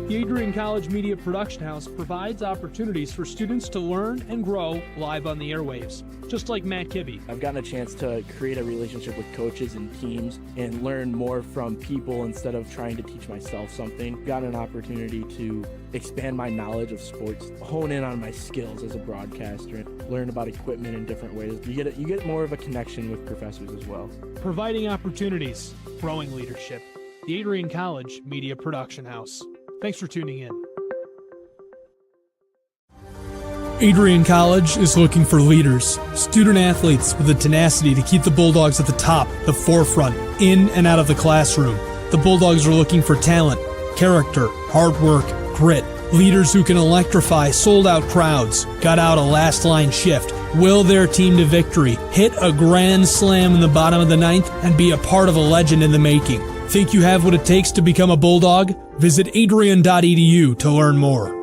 The Adrian College Media Production House provides opportunities for students to learn and grow live on the airwaves, just like Matt Kibbe. I've gotten a chance to create a relationship with coaches and teams and learn more from people instead of trying to teach myself something. Gotten an opportunity to expand my knowledge of sports, hone in on my skills as a broadcaster, learn about equipment in different ways. You get more of a connection with professors as well. Providing opportunities, growing leadership. The Adrian College Media Production House. Thanks for tuning in. Adrian College is looking for leaders, student athletes with the tenacity to keep the Bulldogs at the top, the forefront, in and out of the classroom. The Bulldogs are looking for talent, character, hard work, grit, leaders who can electrify sold-out crowds, gut out a last-line shift, will their team to victory, hit a grand slam in the bottom of the ninth, and be a part of a legend in the making. Think you have what it takes to become a Bulldog? Visit adrian.edu to learn more.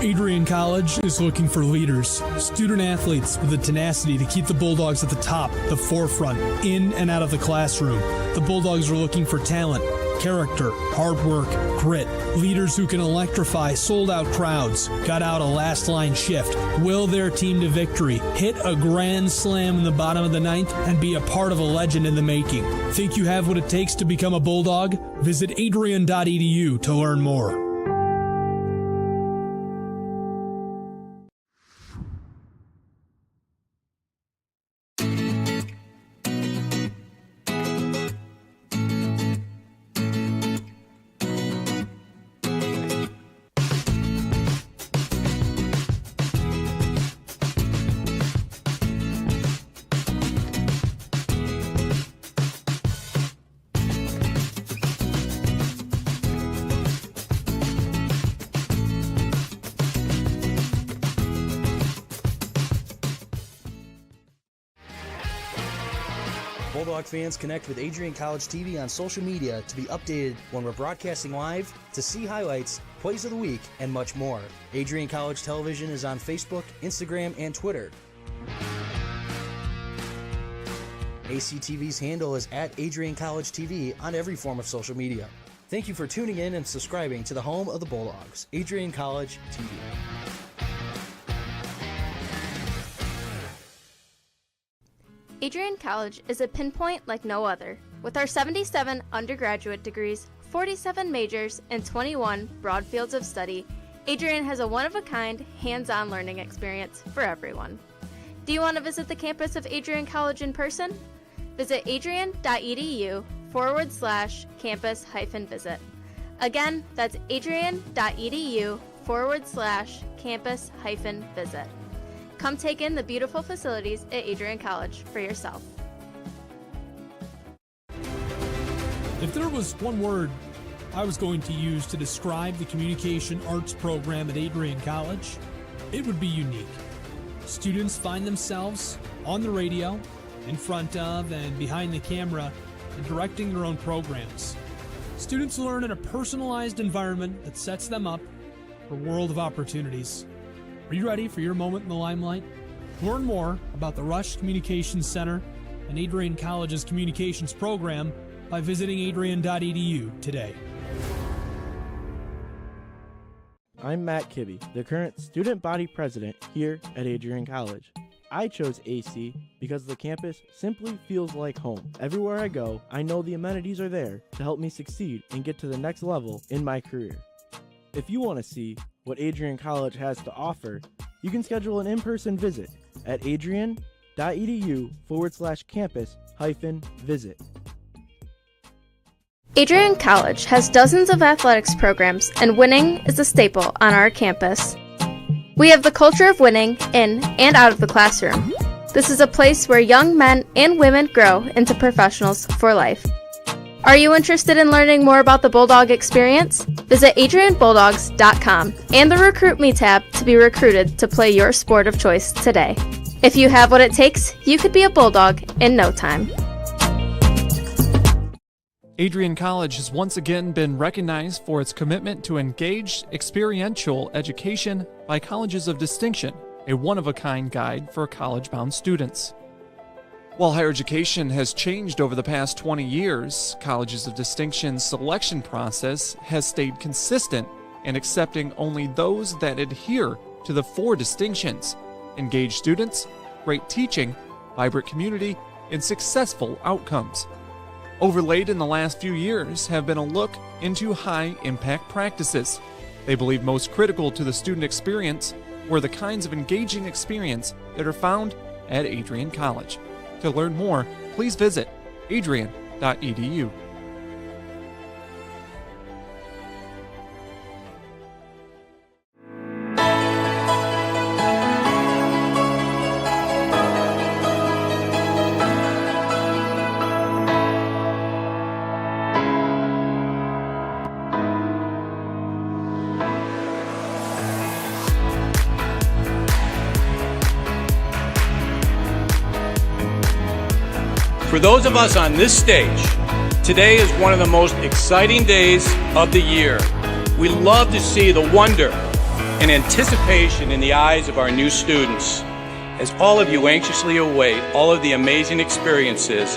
Adrian College is looking for leaders, student athletes with the tenacity to keep the Bulldogs at the top, the forefront, in and out of the classroom. The Bulldogs are looking for talent, character, hard work, grit, leaders who can electrify sold-out crowds, gut out a last-line shift, will their team to victory, hit a grand slam in the bottom of the ninth, and be a part of a legend in the making. Think you have what it takes to become a Bulldog? Visit adrian.edu to learn more. Bulldog fans, connect with Adrian College TV on social media to be updated when we're broadcasting live, to see highlights, plays of the week, and much more. Adrian College Television is on Facebook, Instagram, and Twitter. ACTV's handle is at Adrian College TV on every form of social media. Thank you for tuning in and subscribing to the home of the Bulldogs, Adrian College TV. Adrian College is a pinpoint like no other. With our 77 undergraduate degrees, 47 majors, and 21 broad fields of study, Adrian has a one-of-a-kind, hands-on learning experience for everyone. Do you want to visit the campus of Adrian College in person? Visit adrian.edu/campus-visit. Again, that's adrian.edu/campus-visit. Come take in the beautiful facilities at Adrian College for yourself. If there was one word I was going to use to describe the communication arts program at Adrian College, it would be unique. Students find themselves on the radio, in front of and behind the camera, and directing their own programs. Students learn in a personalized environment that sets them up for a world of opportunities. Are you ready for your moment in the limelight? Learn more about the Rush Communications Center and Adrian College's communications program by visiting adrian.edu today. I'm Matt Kibbe, the current student body president here at Adrian College. I chose AC because the campus simply feels like home. Everywhere I go, I know the amenities are there to help me succeed and get to the next level in my career. If you want to see what Adrian College has to offer, you can schedule an in-person visit at adrian.edu/campus-visit. Adrian College has dozens of athletics programs, and winning is a staple on our campus. We have the culture of winning in and out of the classroom. This is a place where young men and women grow into professionals for life. Are you interested in learning more about the Bulldog experience? Visit adrianbulldogs.com and the Recruit Me tab to be recruited to play your sport of choice today. If you have what it takes, you could be a Bulldog in no time. Adrian College has once again been recognized for its commitment to engaged, experiential education by Colleges of Distinction, a one-of-a-kind guide for college-bound students. While higher education has changed over the past 20 years, Colleges of Distinction's selection process has stayed consistent in accepting only those that adhere to the 4 distinctions: engaged students, great teaching, vibrant community, and successful outcomes. Overlaid in the last few years have been a look into high-impact practices. They believe most critical to the student experience were the kinds of engaging experience that are found at Adrian College. To learn more, please visit adrian.edu. For those of us on this stage, today is one of the most exciting days of the year. We love to see the wonder and anticipation in the eyes of our new students, as all of you anxiously await all of the amazing experiences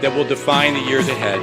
that will define the years ahead.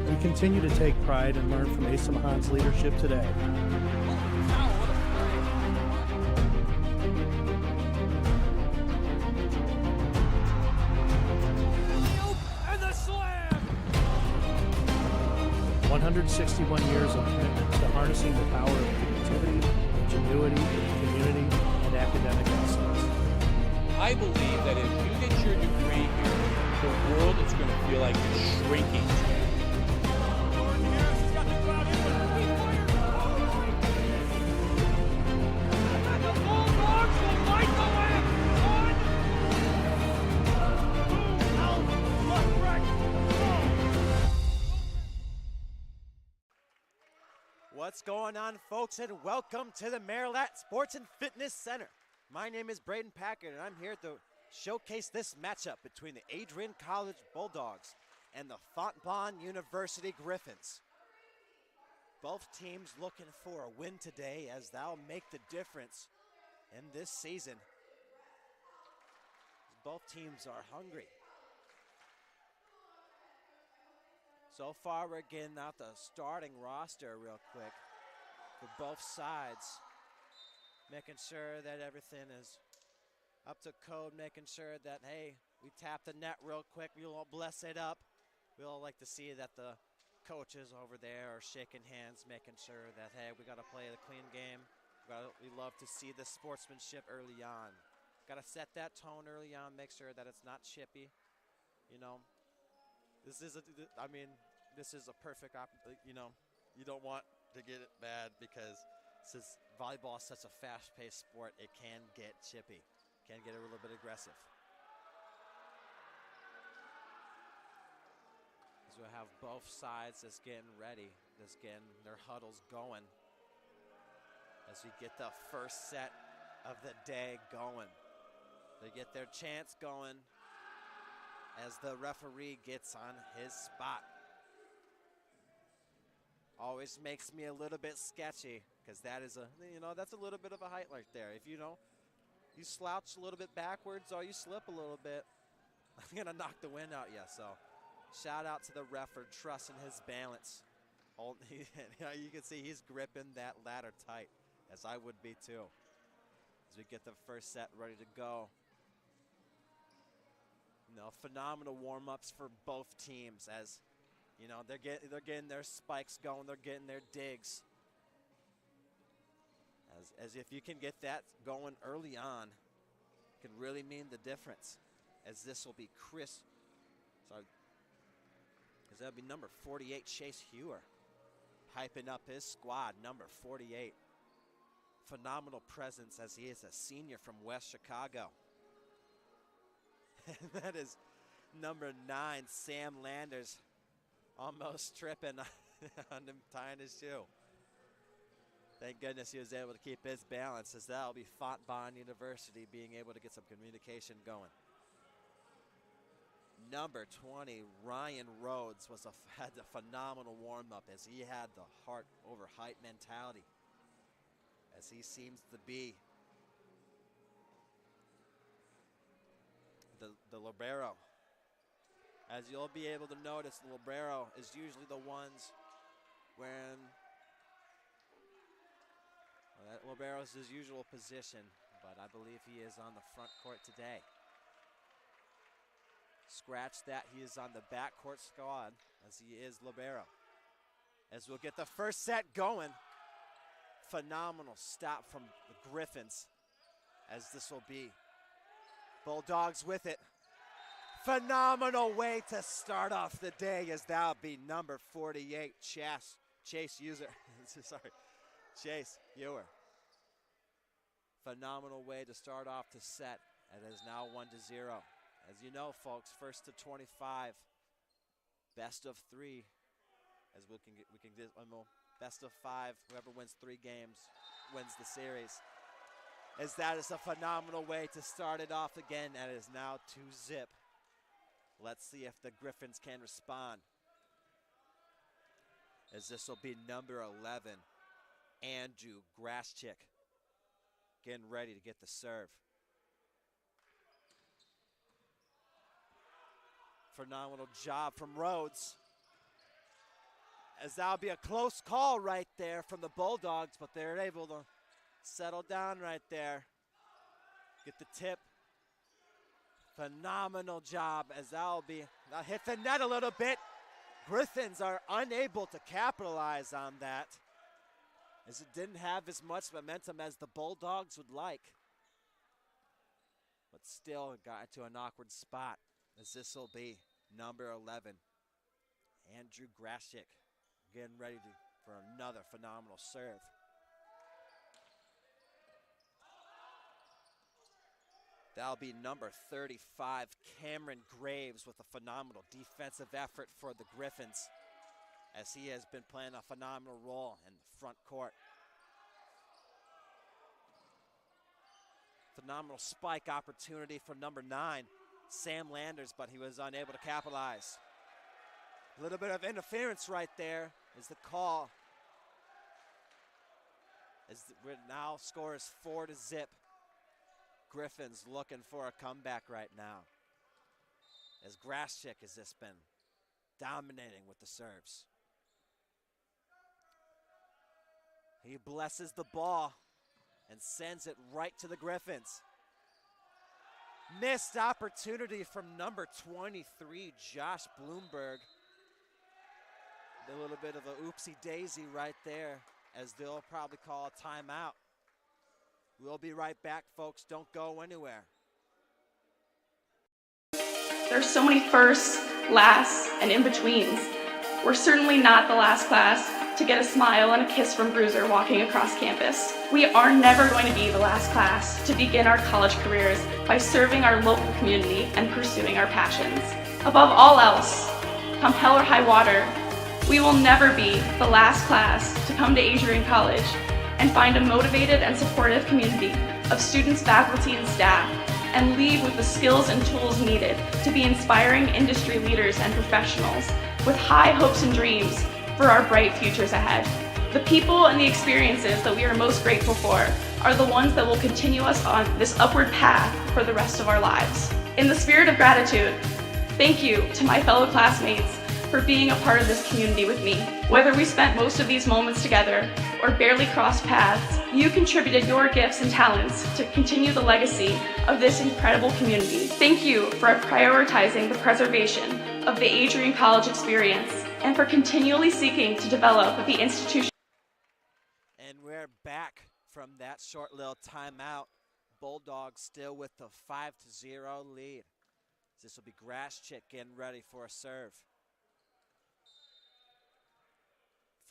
We continue to take pride and learn from Asa Mahan's leadership today. And the slam! 161 years of commitment to harnessing the power of creativity, ingenuity, community, and academic excellence. I believe that if you get your degree here, the world is going to feel like it's shrinking. What's going on, folks, and welcome to the Marilat Sports and Fitness Center. My name is Braden Packard, and I'm here to showcase this matchup between the Adrian College Bulldogs and the Fontbonne University Griffins. Both teams looking for a win today, as that'll make the difference in this season. Both teams are hungry. So far, we're getting out the starting roster real quick for both sides, making sure that everything is up to code, making sure that, hey, we tap the net real quick, we won't bless it up. We all like to see that the coaches over there are shaking hands, making sure that, hey, we got to play the clean game. We love to see the sportsmanship early on. Got to set that tone early on, make sure that it's not chippy. You know, this is a perfect, you know, you don't want to get it bad because since volleyball is such a fast-paced sport, it can get chippy, can get a little bit aggressive. As we'll have both sides just getting ready, just getting their huddles going as we get the first set of the day going. They get their chants going as the referee gets on his spot. Always makes me a little bit sketchy because that is that's a little bit of a height right there. If you slouch a little bit backwards or you slip a little bit, I'm gonna knock the wind out you. So shout out to the ref for trusting his balance. You can see he's gripping that ladder tight, as I would be too. As we get the first set ready to go. Phenomenal warm-ups for both teams as they're getting their spikes going, they're getting their digs. As if you can get that going early on, it can really mean the difference. As this will be that'll be number 48, Chase Hewer, hyping up his squad, number 48. Phenomenal presence as he is a senior from West Chicago. And that is number 9, Sam Landers, almost tripping on him tying his shoe. Thank goodness he was able to keep his balance, as that'll be Fontbonne University being able to get some communication going. Number 20, Ryan Rhodes, had a phenomenal warm-up as he had the heart over height mentality, as he seems to be the libero. As you'll be able to notice, the libero is usually the ones when that libero is his usual position, but I believe he is on the front court today. Scratch that, he is on the backcourt squad as he is libero. As we'll get the first set going. Phenomenal stop from the Griffins, as this will be Bulldogs with it. Phenomenal way to start off the day, as that'll be number 48, Chase Hewer. Phenomenal way to start off the set. It is now 1-0. As you know, folks, first to 25, best of 3. As we can get best of 5. Whoever wins 3 games wins the series. As that is a phenomenal way to start it off again. And it is now 2-0. Let's see if the Griffins can respond. As this will be number 11, Andrew Graschik, getting ready to get the serve. Phenomenal job from Rhodes. As that'll be a close call right there from the Bulldogs, but they're able to settle down right there. Get the tip. Phenomenal job, as that'll hit the net a little bit. Griffins are unable to capitalize on that, as it didn't have as much momentum as the Bulldogs would like. But still got into an awkward spot, as this will be number 11, Andrew Graschik, getting ready for another phenomenal serve. That'll be number 35, Cameron Graves, with a phenomenal defensive effort for the Griffins, as he has been playing a phenomenal role in the front court. Phenomenal spike opportunity from number 9, Sam Landers, but he was unable to capitalize. A little bit of interference right there is the call. As we're now score is 4-0. Griffins looking for a comeback right now, as Graschik has just been dominating with the serves. He blesses the ball and sends it right to the Griffins. Missed opportunity from number 23, Josh Bloomberg. A little bit of a oopsie daisy right there, as they'll probably call a timeout. We'll be right back, folks. Don't go anywhere. There's so many firsts, lasts, and in-betweens. We're certainly not the last class to get a smile and a kiss from Bruiser walking across campus. We are never going to be the last class to begin our college careers by serving our local community and pursuing our passions. Above all else, come hell or high water, we will never be the last class to come to Adrian College and find a motivated and supportive community of students, faculty, and staff, and leave with the skills and tools needed to be inspiring industry leaders and professionals with high hopes and dreams for our bright futures ahead. The people and the experiences that we are most grateful for are the ones that will continue us on this upward path for the rest of our lives. In the spirit of gratitude, thank you to my fellow classmates for being a part of this community with me. Whether we spent most of these moments together or barely crossed paths, you contributed your gifts and talents to continue the legacy of this incredible community. Thank you for prioritizing the preservation of the Adrian College experience and for continually seeking to develop the institution. And we're back from that short little timeout. Bulldogs still with the 5-0 lead. This will be Graschik getting ready for a serve.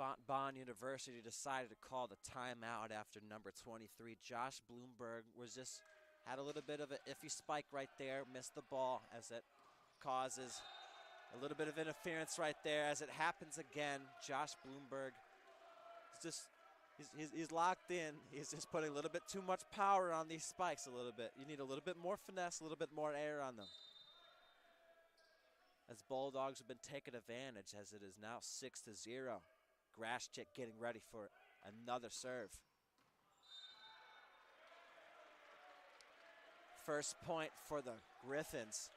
Fontbonne University decided to call the timeout after number 23. Josh Bloomberg had a little bit of an iffy spike right there, missed the ball as it causes a little bit of interference right there. As it happens again, Josh Bloomberg he's locked in. He's just putting a little bit too much power on these spikes a little bit. You need a little bit more finesse, a little bit more air on them. As Bulldogs have been taking advantage, as it is now 6-0. Graschik getting ready for another serve. First point for the Griffins,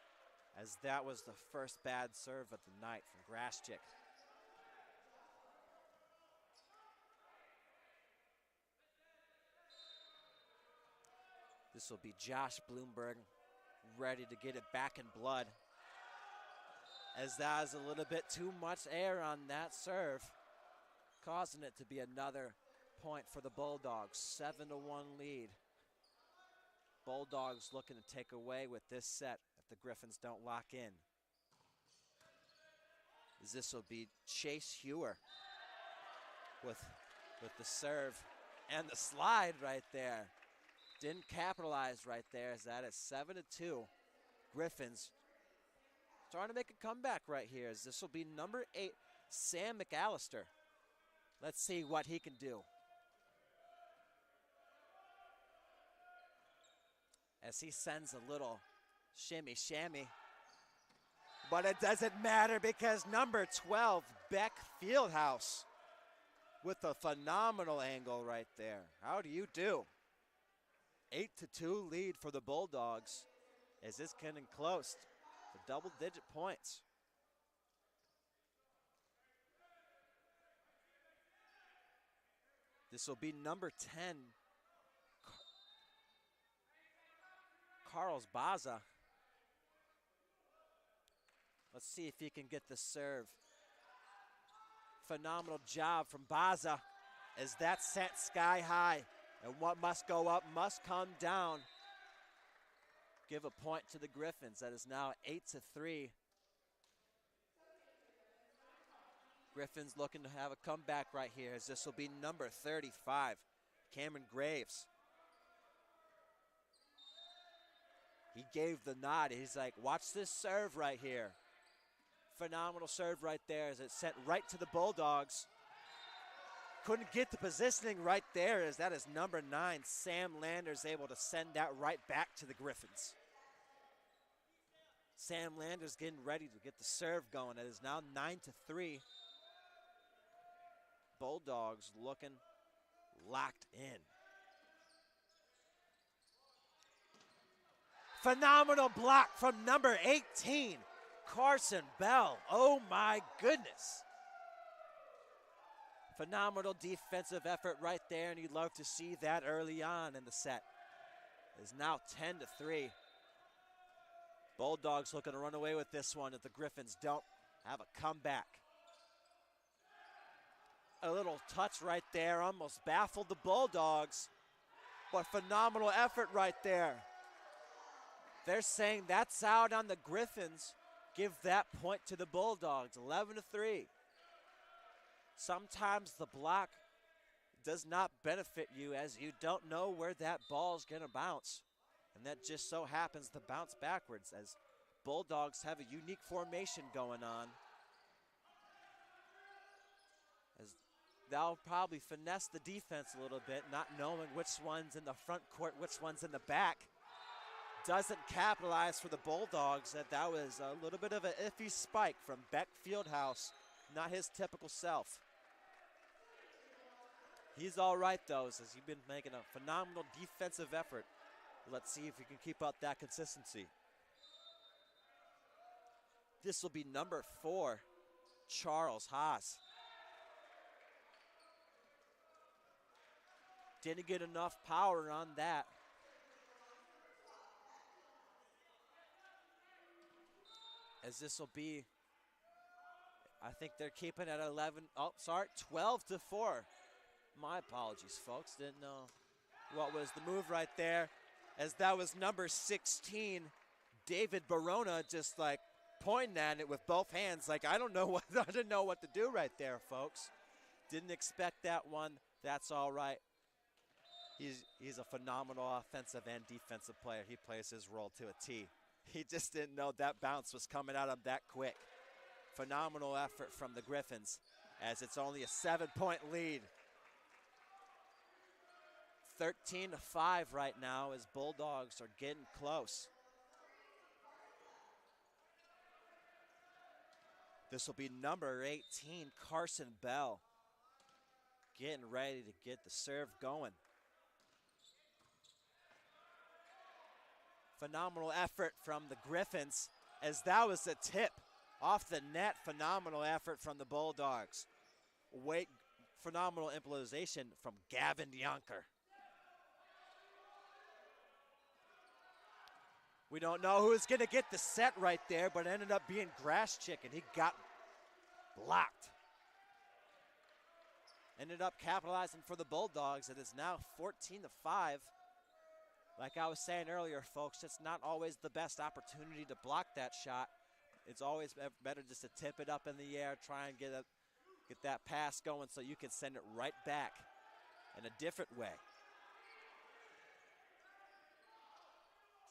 as that was the first bad serve of the night from Graschik. This will be Josh Bloomberg ready to get it back in blood, as that is a little bit too much air on that serve, causing it to be another point for the Bulldogs. 7-1 lead. Bulldogs looking to take away with this set if the Griffins don't lock in. As this will be Chase Hewer with the serve and the slide right there. Didn't capitalize right there, as that is 7-2. Griffins trying to make a comeback right here, as this will be number 8, Sam McAllister. Let's see what he can do. As he sends a little shimmy shammy. But it doesn't matter, because number 12, Beck Fieldhouse, with a phenomenal angle right there. How do you do? 8-2 lead for the Bulldogs, as this getting close to double-digit points. This will be number 10, Carlos Baza. Let's see if he can get the serve. Phenomenal job from Baza, as that set sky high. And what must go up must come down. Give a point to the Griffins. That is now 8-3. Griffins looking to have a comeback right here, as this will be number 35, Cameron Graves. He gave the nod. He's like, watch this serve right here. Phenomenal serve right there, as it's sent right to the Bulldogs. Couldn't get the positioning right there, as that is number 9, Sam Landers, able to send that right back to the Griffins. Sam Landers getting ready to get the serve going. It is now 9-3. Bulldogs looking locked in. Phenomenal block from number 18, Carson Bell. Oh my goodness. Phenomenal defensive effort right there, and you'd love to see that early on in the set. It's now 10-3. Bulldogs looking to run away with this one if the Griffins don't have a comeback. A little touch right there almost baffled the Bulldogs, but phenomenal effort right there. They're saying that's out on the Griffins. Give that point to the Bulldogs, 11-3. Sometimes the block does not benefit you as you don't know where that ball's gonna bounce. And that just so happens to bounce backwards as Bulldogs have a unique formation going on. As they'll probably finesse the defense a little bit, not knowing which one's in the front court, which one's in the back. Doesn't capitalize for the Bulldogs. That was a little bit of an iffy spike from Beck Fieldhouse, not his typical self. He's all right though, as he's been making a phenomenal defensive effort. Let's see if he can keep up that consistency. This will be number 4, Charles Haas. Didn't get enough power on that. As this will be, I think they're keeping it at 12-4. My apologies, folks. Didn't know what was the move right there, as that was number 16, David Barona, just like pointing at it with both hands, like I didn't know what to do right there, folks. Didn't expect that one. That's all right. He's a phenomenal offensive and defensive player. He plays his role to a T. He just didn't know that bounce was coming at him that quick. Phenomenal effort from the Griffins, as it's only a 7-point lead. 13-5 right now as Bulldogs are getting close. This will be number 18, Carson Bell, getting ready to get the serve going. Phenomenal effort from the Griffins, as that was a tip off the net. Phenomenal effort from the Bulldogs. Phenomenal improvisation from Gavin Yonker. We don't know who's going to get the set right there, but it ended up being Grass Chicken. He got blocked. Ended up capitalizing for the Bulldogs. It is now 14-5. Like I was saying earlier, folks, it's not always the best opportunity to block that shot. It's always better just to tip it up in the air, try and get that pass going so you can send it right back in a different way.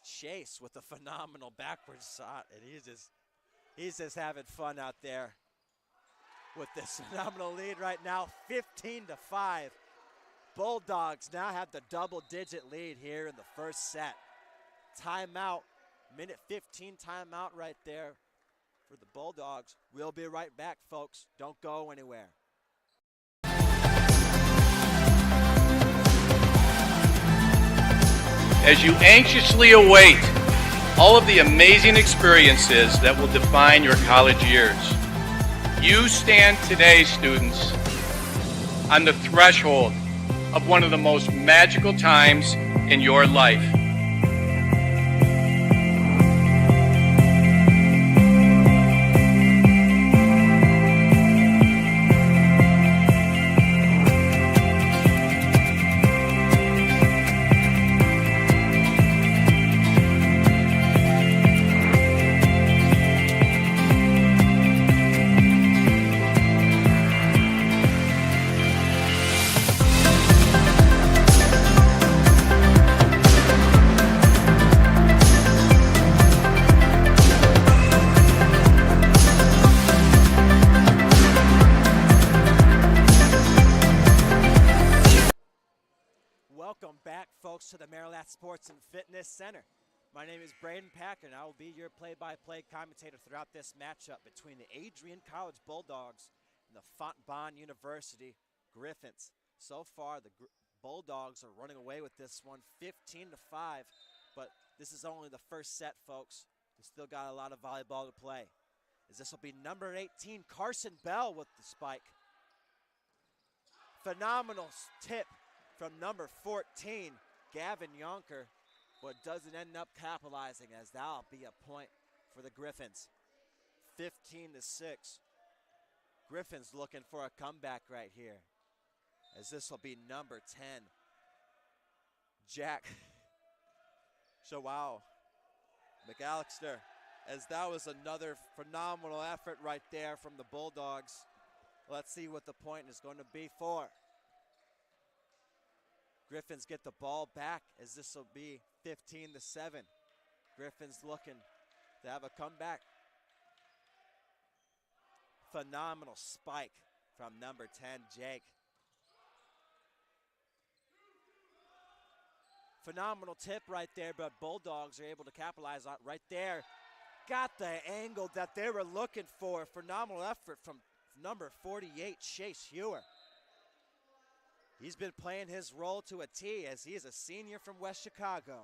Chase with a phenomenal backwards shot, and he's just having fun out there with this phenomenal lead right now, 15-5. Bulldogs now have the double-digit lead here in the first set. Timeout, minute 15 timeout right there for the Bulldogs. We'll be right back, folks. Don't go anywhere. As you anxiously await all of the amazing experiences that will define your college years, you stand today, students, on the threshold of one of the most magical times in your life. To the Maryland Sports and Fitness Center. My name is Braden Packer, and I will be your play-by-play commentator throughout this matchup between the Adrian College Bulldogs and the Fontbonne University Griffins. So far, the Bulldogs are running away with this one, 15-5, but this is only the first set, folks. We still got a lot of volleyball to play. as this will be number 18, Carson Bell with the spike. Phenomenal tip from number 14, Gavin Yonker, but doesn't end up capitalizing, as that'll be a point for the Griffins. 15-6. Griffins looking for a comeback right here, as this will be number 10, Jack. So wow, McAllister, as that was another phenomenal effort right there from the Bulldogs. Let's see what the point is going to be for. Griffins get the ball back, as this will be 15-7. Griffins looking to have a comeback. Phenomenal spike from number 10, Jake. Phenomenal tip right there, but Bulldogs are able to capitalize on it right there. Got the angle that they were looking for. Phenomenal effort from number 48, Chase Hewer. He's been playing his role to a T, as he is a senior from West Chicago.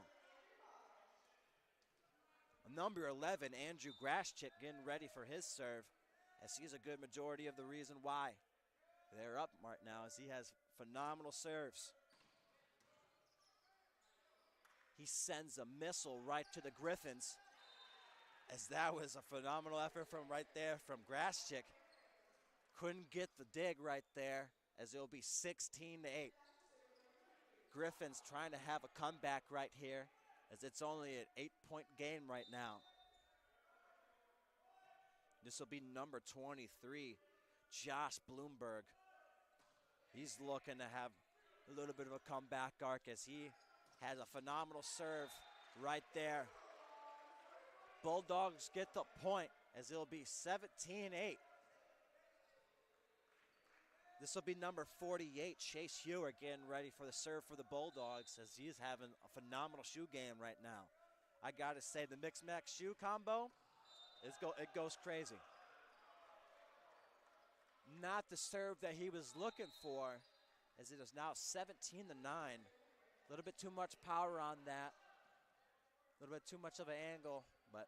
Number 11, Andrew Graschik, getting ready for his serve, as he's a good majority of the reason why they're up right now, as he has phenomenal serves. He sends a missile right to the Griffins, as that was a phenomenal effort from right there from Graschik. Couldn't get the dig right there, as it'll be 16-8. Griffins trying to have a comeback right here, as it's only an 8-point game right now. This will be number 23, Josh Bloomberg. He's looking to have a little bit of a comeback arc, as he has a phenomenal serve right there. Bulldogs get the point, as it'll be 17-8. This will be number 48, Chase Hewer, getting ready for the serve for the Bulldogs, as he's having a phenomenal shoe game right now. I got to say, the mix-max shoe combo, it goes crazy. Not the serve that he was looking for, as it is now 17-9. A little bit too much power on that. A little bit too much of an angle, but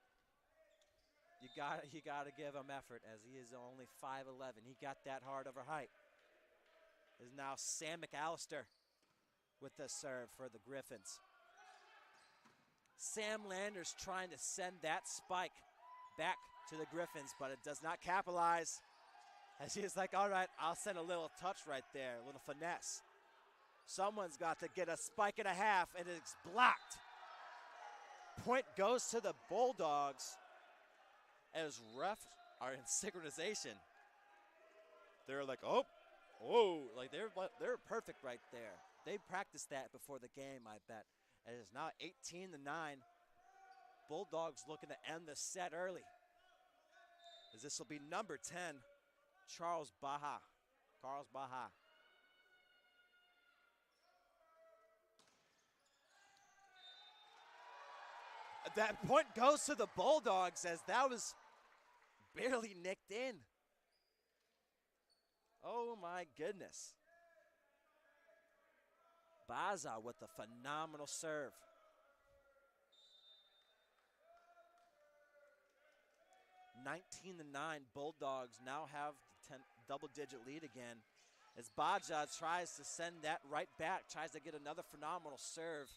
you gotta give him effort, as he is only 5'11". He got that hard over height. Is now Sam McAllister with the serve for the Griffins. Sam Landers trying to send that spike back to the Griffins, but it does not capitalize, as he is like, all right, I'll send a little touch right there, a little finesse. Someone's got to get a spike and a half, and it's blocked. Point goes to the Bulldogs, as refs are in synchronization. They're like, oh, whoa, like they're perfect right there. They practiced that before the game, I bet. And it is now 18-9. Bulldogs looking to end the set early, as this will be number 10, Charles Baha. Carlos Baha. That point goes to the Bulldogs, as that was barely nicked in. Oh my goodness. Baza with a phenomenal serve. 19-9, Bulldogs now have the double-digit lead again, as Baja tries to send that right back, tries to get another phenomenal serve.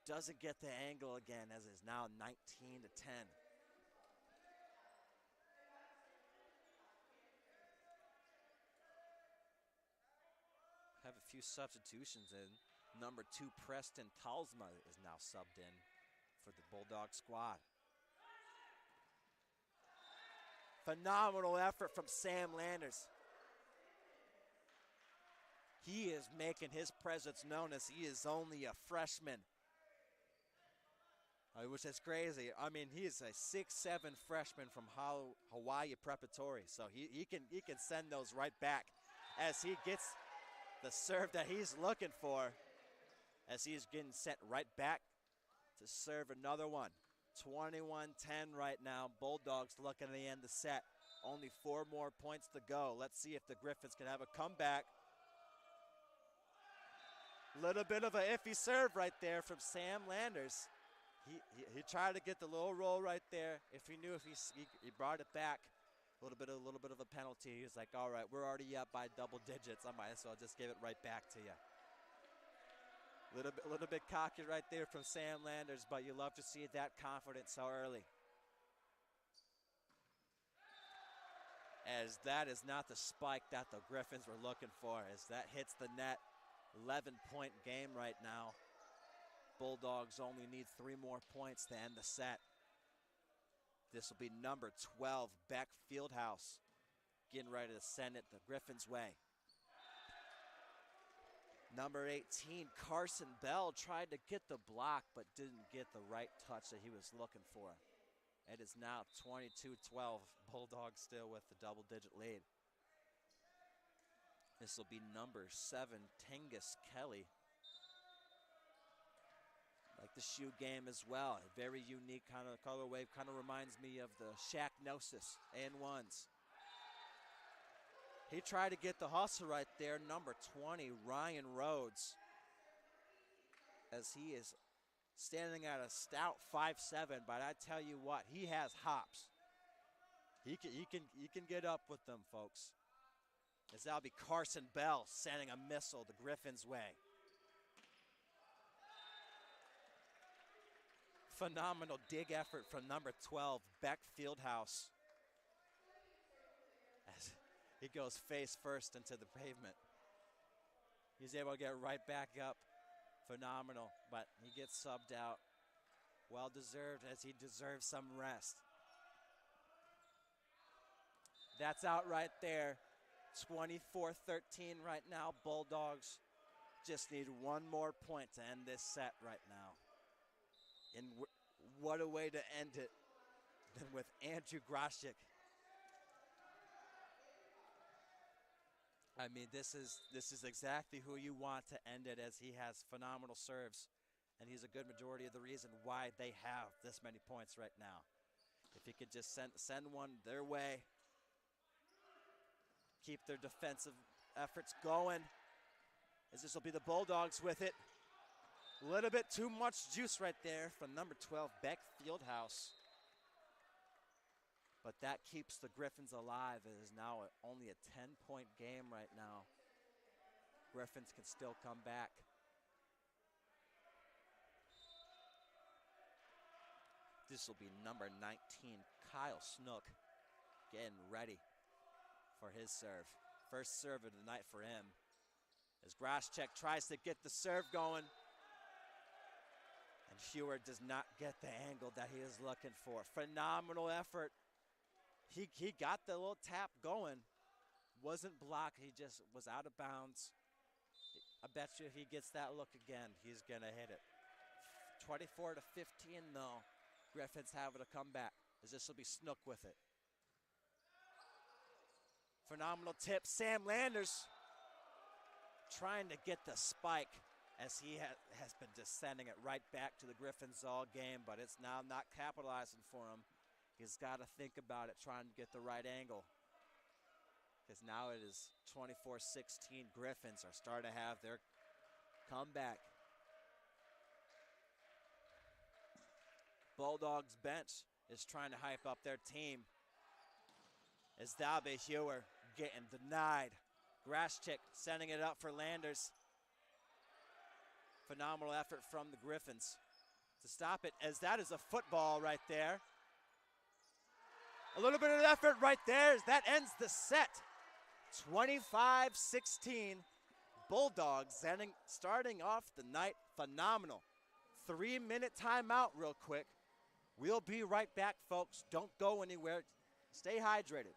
Doesn't get the angle again, as it is now 19-10. Have a few substitutions in. Number 2, Preston Talsma is now subbed in for the Bulldog squad. Phenomenal effort from Sam Landers. He is making his presence known, as he is only a freshman, which is crazy. I mean, he is a 6'7" freshman from Hawaii Preparatory, so he can send those right back, as he gets the serve that he's looking for, as he's getting sent right back to serve another one. 21-10 right now. Bulldogs looking to end the set. Only 4 more points to go. Let's see if the Griffins can have a comeback. Little bit of an iffy serve right there from Sam Landers. He tried to get the little roll right there. If he knew if he brought it back, a little bit of a penalty. He was like, all right, we're already up by double digits. I might as well just give it right back to you. Little bit cocky right there from Sam Landers, but you love to see that confidence so early. As that is not the spike that the Griffins were looking for. As that hits the net, 11-point game right now. Bulldogs only need 3 more points to end the set. This will be number 12, Beck Fieldhouse, getting ready to send it the Griffins' way. Number 18, Carson Bell, tried to get the block but didn't get the right touch that he was looking for. It is now 22-12, Bulldogs still with the double-digit lead. This will be number 7, Tengus Kelly. Like the shoe game as well, a very unique kind of colorway, kind of reminds me of the Shaq Gnosis and-1s. He tried to get the hustle right there, number 20, Ryan Rhodes, as he is standing at a stout 5'7", but I tell you what, he has hops. He can get up with them, folks. As that'll be Carson Bell sending a missile the Griffins' way. Phenomenal dig effort from number 12, Beck Fieldhouse. As he goes face first into the pavement. He's able to get right back up. Phenomenal, but he gets subbed out. Well deserved, as he deserves some rest. That's out right there. 24-13 right now. Bulldogs just need 1 more point to end this set right now. And what a way to end it than with Andrew Groshik. I mean, this is exactly who you want to end it, as he has phenomenal serves, and he's a good majority of the reason why they have this many points right now. If he could just send one their way, keep their defensive efforts going, as this will be the Bulldogs with it. A little bit too much juice right there from number 12, Beck Fieldhouse. But that keeps the Griffins alive. It is now only a 10-point game right now. Griffins can still come back. This will be number 19, Kyle Snook, getting ready for his serve. First serve of the night for him. As Groshek tries to get the serve going. And Hewer does not get the angle that he is looking for. Phenomenal effort. He got the little tap going. Wasn't blocked, he just was out of bounds. I bet you if he gets that look again, he's gonna hit it. 24-15 though. Griffins have it to come back, as this will be Snook with it. Phenomenal tip, Sam Landers trying to get the spike, as he has been just sending it right back to the Griffins all game, but it's now not capitalizing for him. He's got to think about it, trying to get the right angle. Because now it is 24-16. Griffins are starting to have their comeback. Bulldogs bench is trying to hype up their team. As Dalbe Hewer getting denied. Groshek sending it up for Landers. Phenomenal effort from the Griffins to stop it, as that is a football right there. A little bit of effort right there as that ends the set. 25-16. Bulldogs starting off the night phenomenal. 3-minute timeout real quick. We'll be right back, folks. Don't go anywhere. Stay hydrated.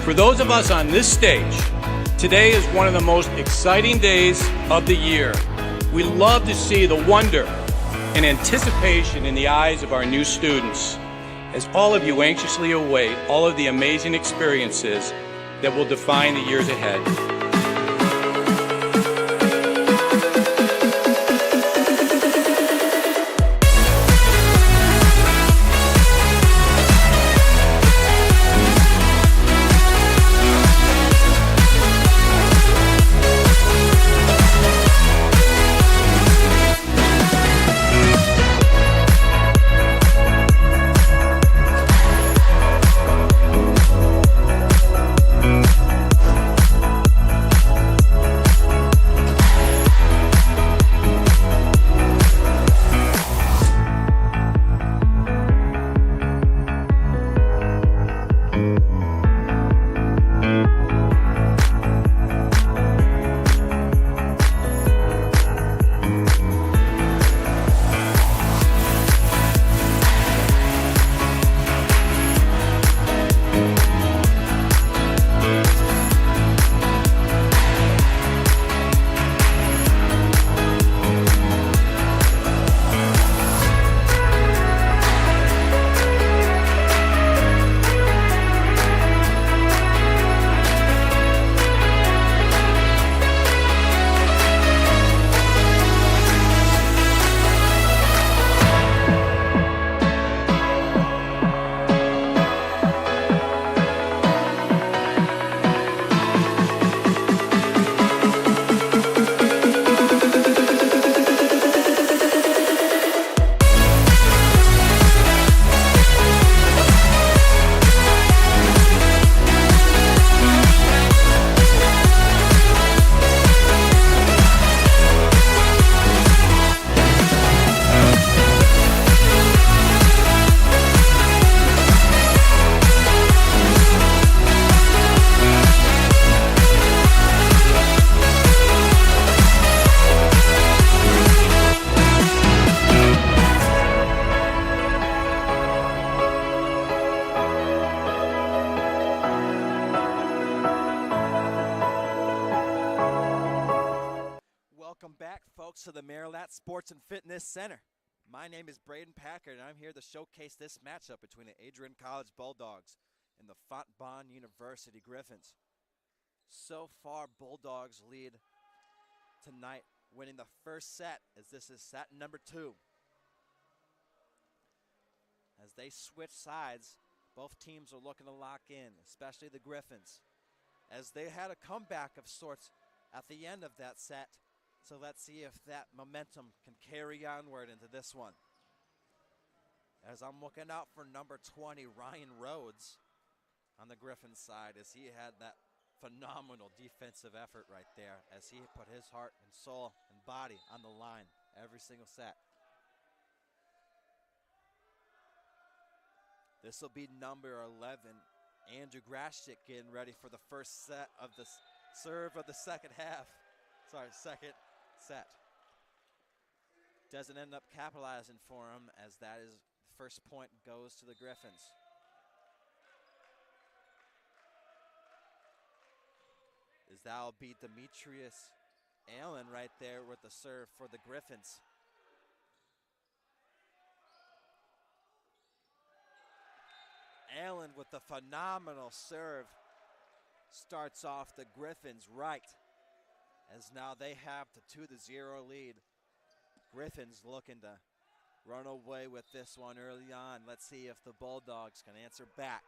For those of us on this stage, today is one of the most exciting days of the year. We love to see the wonder and anticipation in the eyes of our new students, as all of you anxiously await all of the amazing experiences that will define the years ahead. Welcome back, folks, to the Marilat Sports and Fitness Center. My name is Braden Packard, and I'm here to showcase this matchup between the Adrian College Bulldogs and the Fontbonne University Griffins. So far, Bulldogs lead tonight, winning the first set, as this is set number 2. As they switch sides, both teams are looking to lock in, especially the Griffins, as they had a comeback of sorts at the end of that set. So let's see if that momentum can carry onward into this one. As I'm looking out for number 20, Ryan Rhodes, on the Griffins side, as he had that phenomenal defensive effort right there, as he put his heart and soul and body on the line every single set. This will be number 11, Andrew Grashik, getting ready for the first set of the serve of the second half. Second set. Doesn't end up capitalizing for him, as that is first point goes to the Griffins. As that'll be Demetrius Allen right there with the serve for the Griffins. Allen with the phenomenal serve starts off the Griffins right, as now they have the 2-0 lead. Griffins looking to run away with this one early on. Let's see if the Bulldogs can answer back.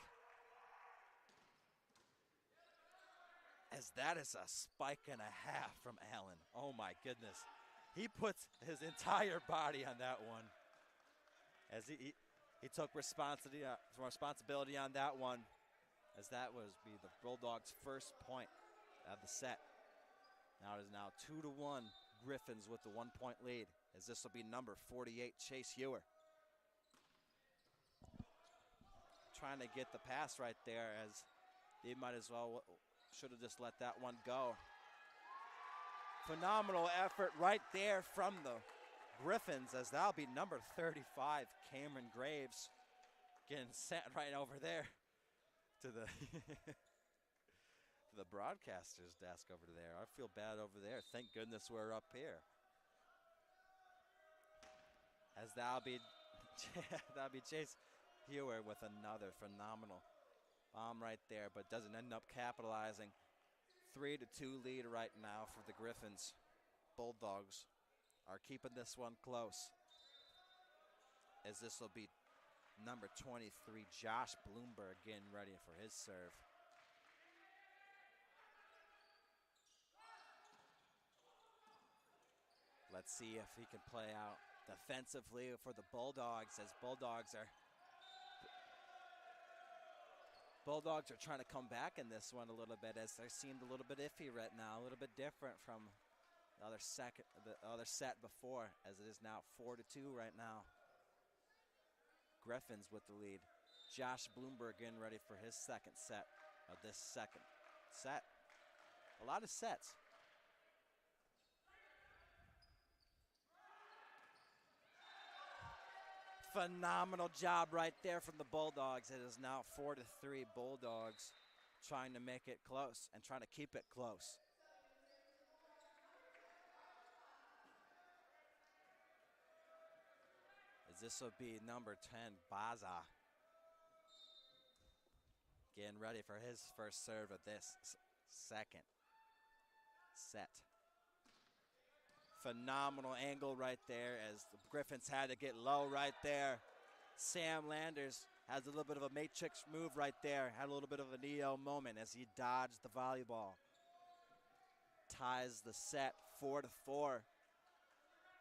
As that is a spike and a half from Allen. Oh my goodness. He puts his entire body on that one. As he took responsibility on that one, as that was the Bulldogs' first point of the set. Now it is now 2-1 Griffins with the 1-point lead, as this will be number 48, Chase Ewer. Trying to get the pass right there, as they might as well should have just let that one go. Phenomenal effort right there from the Griffins, as that'll be number 35, Cameron Graves, getting sent right over there to the to the broadcaster's desk over there. I feel bad over there. Thank goodness we're up here. As that'll be Chase Ewer with another phenomenal bomb right there, but doesn't end up capitalizing. 3-2 lead right now for the Griffins. Bulldogs are keeping this one close, as this will be number 23, Josh Bloomberg, getting ready for his serve. Let's see if he can play out defensively for the Bulldogs, as Bulldogs are trying to come back in this one a little bit, as they seemed a little bit iffy right now, a little bit different from the other set before, as it is now 4-2 right now. Griffins with the lead. Josh Bloomberg getting ready for his second set of this second set. A lot of sets. Phenomenal job right there from the Bulldogs. It is now 4-3. Bulldogs trying to make it close and trying to keep it close. As this will be number 10, Baza, getting ready for his first serve of this second set. Phenomenal angle right there, as the Griffins had to get low right there. Sam Landers has a little bit of a matrix move right there. Had a little bit of a Neo moment as he dodged the volleyball. Ties the set 4-4.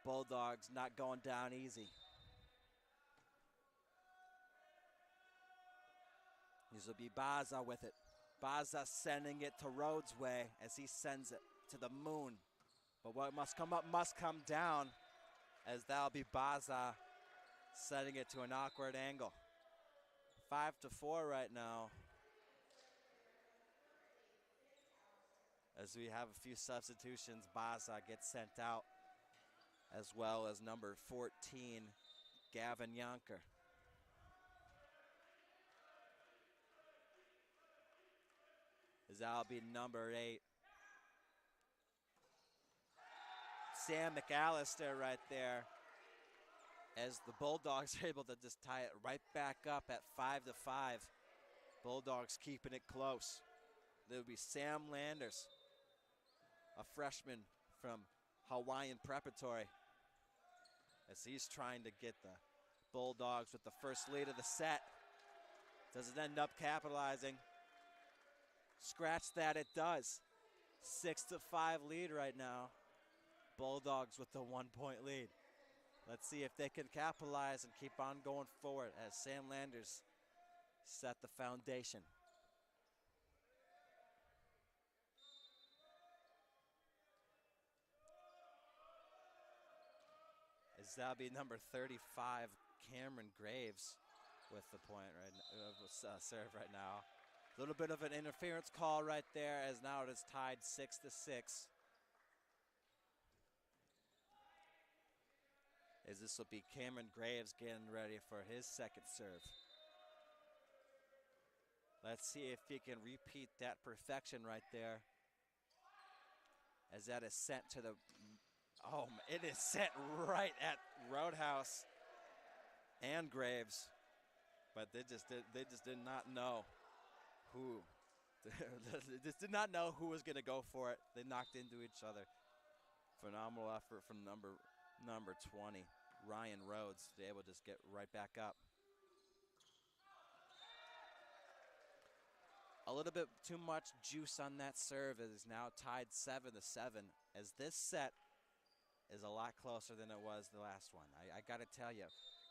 Bulldogs not going down easy. This will be Baza with it. Baza sending it to Rhodes' way as he sends it to the moon. But what must come up must come down, as that'll be Baza setting it to an awkward angle. 5-4 right now, as we have a few substitutions. Baza gets sent out, as well as number 14, Gavin Yonker. As that'll be number 8, Sam McAllister right there, as the Bulldogs are able to just tie it right back up at 5-5. Bulldogs keeping it close. There will be Sam Landers, a freshman from Hawaiian Preparatory, as he's trying to get the Bulldogs with the first lead of the set. Doesn't end up capitalizing. Scratch that, it does. 6-5 lead right now. Bulldogs with the 1-point lead. Let's see if they can capitalize and keep on going forward, as Sam Landers set the foundation. As that'll be number 35, Cameron Graves, with the point serve right now. A little bit of an interference call right there, as now it is tied 6-6. As this will be Cameron Graves getting ready for his second serve. Let's see if he can repeat that perfection right there, as that is sent to the, it is sent right at Roadhouse and Graves, but they just did not know who. They just did not know who was going to go for it. They knocked into each other. Phenomenal effort from number 20, Ryan Rhodes, to be able to just get right back up. A little bit too much juice on that serve. It is now tied 7-7, as this set is a lot closer than it was the last one. I got to tell you,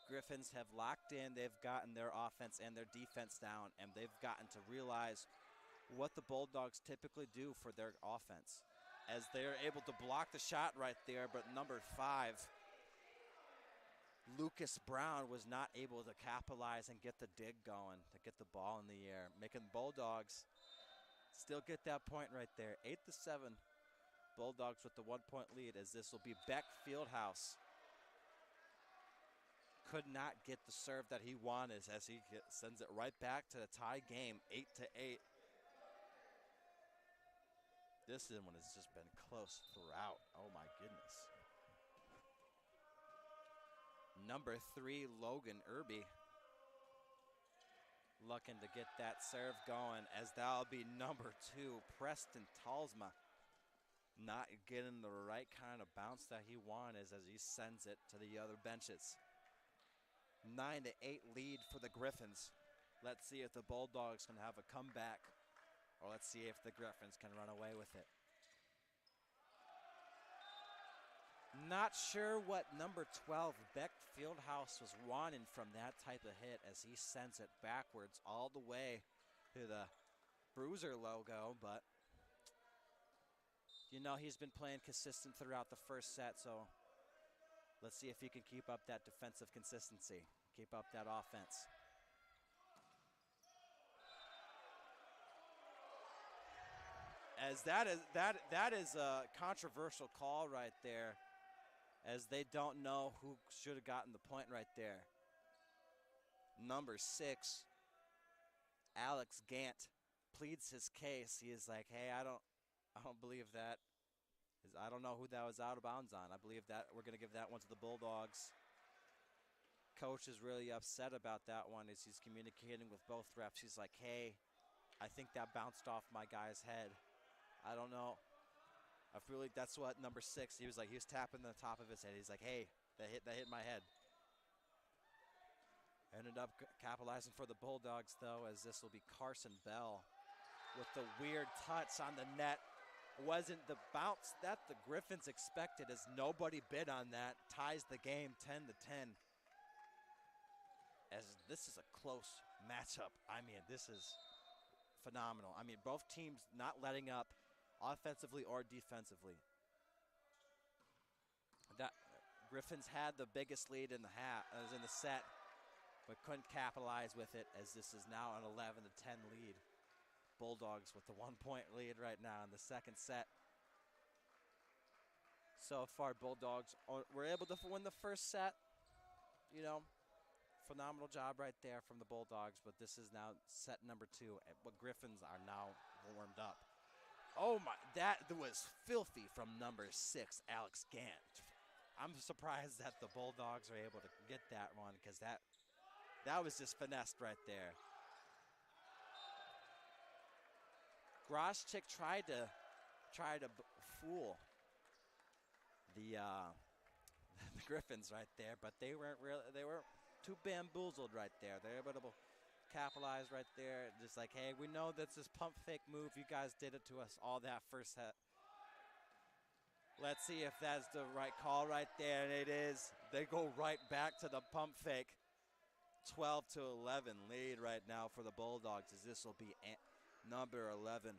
Griffins have locked in. They've gotten their offense and their defense down, and they've gotten to realize what the Bulldogs typically do for their offense, as they're able to block the shot right there. But number 5, Lucas Brown, was not able to capitalize and get the dig going, to get the ball in the air, making Bulldogs still get that point right there. 8-7, Bulldogs with the 1-point lead, as this will be Beck Fieldhouse. Could not get the serve that he wanted, as he sends it right back to the tie game, 8-8. This one has just been close throughout. Oh my goodness. Number 3, Logan Irby, looking to get that serve going, as that'll be number 2, Preston Talsma. Not getting the right kind of bounce that he wanted as he sends it to the other benches. 9-8 lead for the Griffins. Let's see if the Bulldogs can have a comeback, or let's see if the Griffins can run away with it. Not sure what number 12, Beck Fieldhouse, was wanting from that type of hit as he sends it backwards all the way to the Bruiser logo, but you know he's been playing consistent throughout the first set, so let's see if he can keep up that defensive consistency, keep up that offense. As that is a controversial call right there, as they don't know who should have gotten the point right there. Number 6, Alex Gant, pleads his case. He is like, hey, I don't believe that. I don't know who that was out of bounds on. I believe that we're going to give that one to the Bulldogs. Coach is really upset about that one as he's communicating with both refs. He's like, hey, I think that bounced off my guy's head. I don't know. That's what number 6, he was tapping the top of his head. He's like, hey, that hit my head. Ended up capitalizing for the Bulldogs, though, as this will be Carson Bell with the weird touch on the net. Wasn't the bounce that the Griffins expected, as nobody bid on that. Ties the game 10-10. As this is a close matchup. I mean, this is phenomenal. I mean, both teams not letting up offensively or defensively. That Griffins had the biggest lead in the set, but couldn't capitalize with it, as this is now an 11-10 lead. Bulldogs with the 1-point lead right now in the second set. So far, Bulldogs were able to win the first set. You know, phenomenal job right there from the Bulldogs, but this is now set number 2. But Griffins are now warmed up. Oh my, that was filthy from number 6, Alex Gant. I'm surprised that the Bulldogs are able to get that one, because that was just finessed right there. Groschik tried to fool the Griffins right there, but they weren't too bamboozled right there. They were able to capitalize right there, just like, hey, we know that's this pump fake move. You guys did it to us all that first set. Let's see if that's the right call right there, and it is. They go right back to the pump fake. 12-11 lead right now for the Bulldogs, as this will be number 11,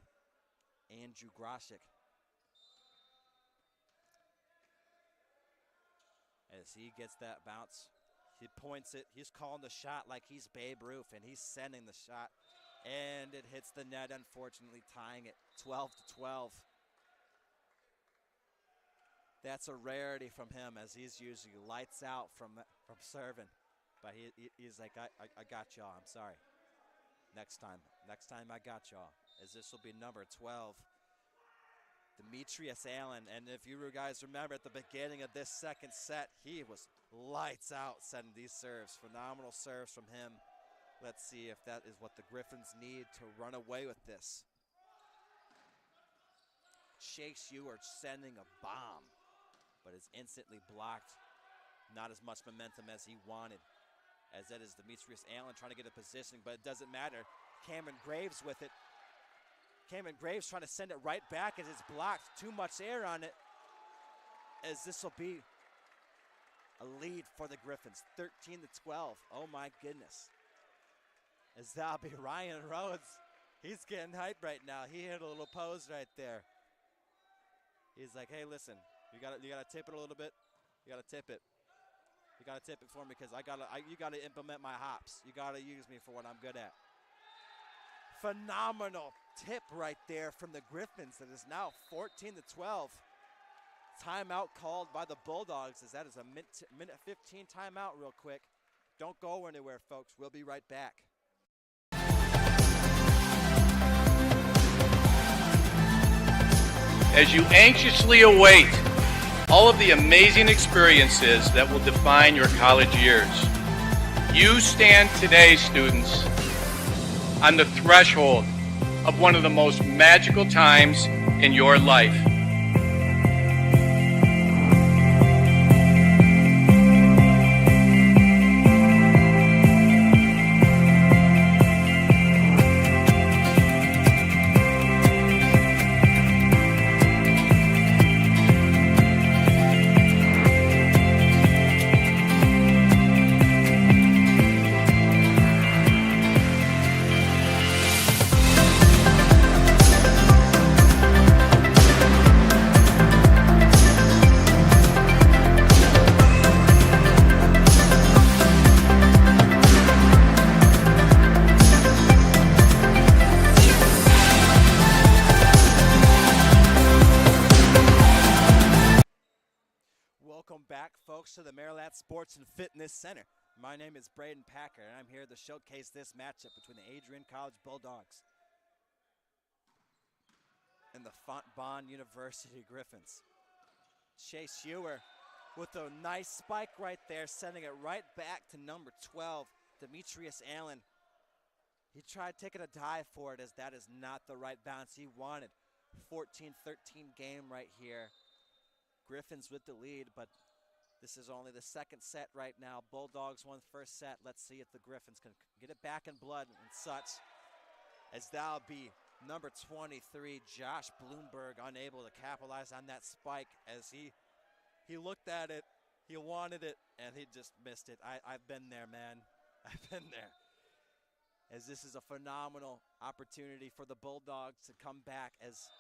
Andrew Groschik. As he gets that bounce, he points it. He's calling the shot like he's Babe Ruth, and he's sending the shot. And it hits the net, unfortunately, tying it 12-12. That's a rarity from him, as he's usually lights out from serving. But he's like, I got y'all. I'm sorry. Next time I got y'all. As this will be number 12, Demetrius Allen. And if you guys remember at the beginning of this second set, he was lights out sending these serves. Phenomenal serves from him. Let's see if that is what the Griffins need to run away with this. Chase Ewart sending a bomb, but is instantly blocked. Not as much momentum as he wanted, as that is Demetrius Allen trying to get a position, but it doesn't matter. Cameron Graves with it. Cameron Graves trying to send it right back as it's blocked. Too much air on it, as this will be a lead for the Griffins, 13-12. Oh my goodness. As that'll be Ryan Rhodes. He's getting hyped right now. He hit a little pose right there. He's like, hey, listen, you gotta tip it a little bit. You gotta tip it. You gotta tip it for me, because you gotta implement my hops. You gotta use me for what I'm good at. Phenomenal tip right there from the Griffins. That is now 14-12. Timeout called by the Bulldogs, as that is a minute 15 timeout real quick. Don't go anywhere, folks. We'll be right back. As you anxiously await all of the amazing experiences that will define your college years, you stand today, students, on the threshold of one of the most magical times in your life. Welcome back, folks, to the Maryland Sports and Fitness Center. My name is Braden Packer, and I'm here to showcase this matchup between the Adrian College Bulldogs and the Fontbonne University Griffins. Chase Ewer with a nice spike right there, sending it right back to number 12, Demetrius Allen. He tried taking a dive for it, as that is not the right bounce he wanted. 14-13 game right here. Griffins with the lead, but this is only the second set right now. Bulldogs won the first set. Let's see if the Griffins can get it back in blood and such, as that'll be number 23, Josh Bloomberg, unable to capitalize on that spike, as he looked at it, he wanted it, and he just missed it. I've been there, man. I've been there. As this is a phenomenal opportunity for the Bulldogs to come back, as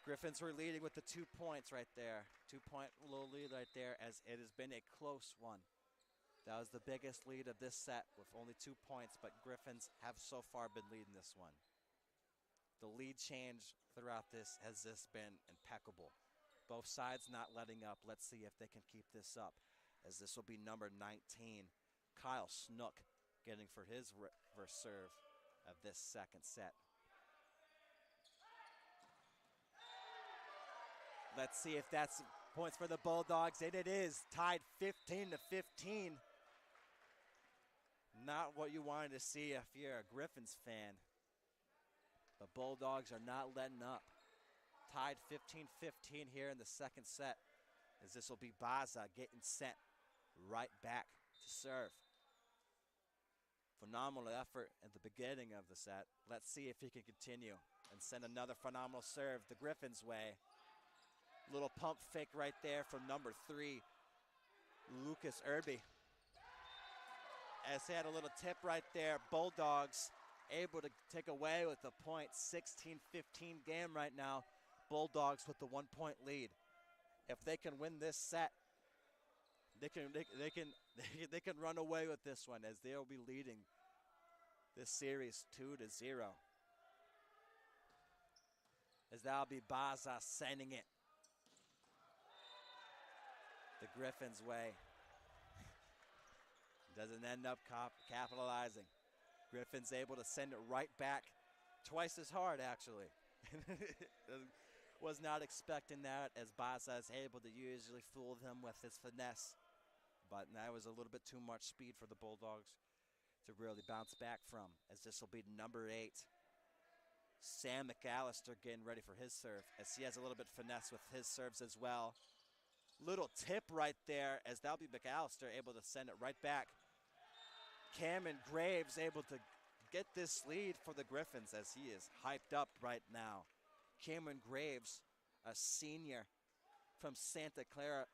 Griffins were leading with the 2 points right there. 2-point little lead right there, as it has been a close one. That was the biggest lead of this set with only 2 points, but Griffins have so far been leading this one. The lead change throughout this has just been impeccable. Both sides not letting up. Let's see if they can keep this up, as this will be number 19, Kyle Snook, getting for his reverse serve of this second set. Let's see if that's points for the Bulldogs, and it is tied 15-15. Not what you wanted to see if you're a Griffins fan. The Bulldogs are not letting up. Tied 15-15 here in the second set, as this will be Baza getting sent right back to serve. Phenomenal effort at the beginning of the set. Let's see if he can continue and send another phenomenal serve the Griffins' way. Little pump fake right there from number 3, Lucas Irby. As he had a little tip right there, Bulldogs able to take away with the point. 16-15 game right now. Bulldogs with the 1-point lead. If they can win this set, they can run away with this one, as they'll be leading this series 2-0. As that'll be Baza sending it the Griffins' way. Doesn't end up capitalizing. Griffins able to send it right back, twice as hard actually. Was not expecting that, as Baza is able to usually fool them with his finesse. But that was a little bit too much speed for the Bulldogs to really bounce back from, as this will be number 8, Sam McAllister, getting ready for his serve, as he has a little bit finesse with his serves as well. Little tip right there, as that'll be McAllister able to send it right back. Cameron Graves able to get this lead for the Griffins, as he is hyped up right now. Cameron Graves, a senior from Santa Clara,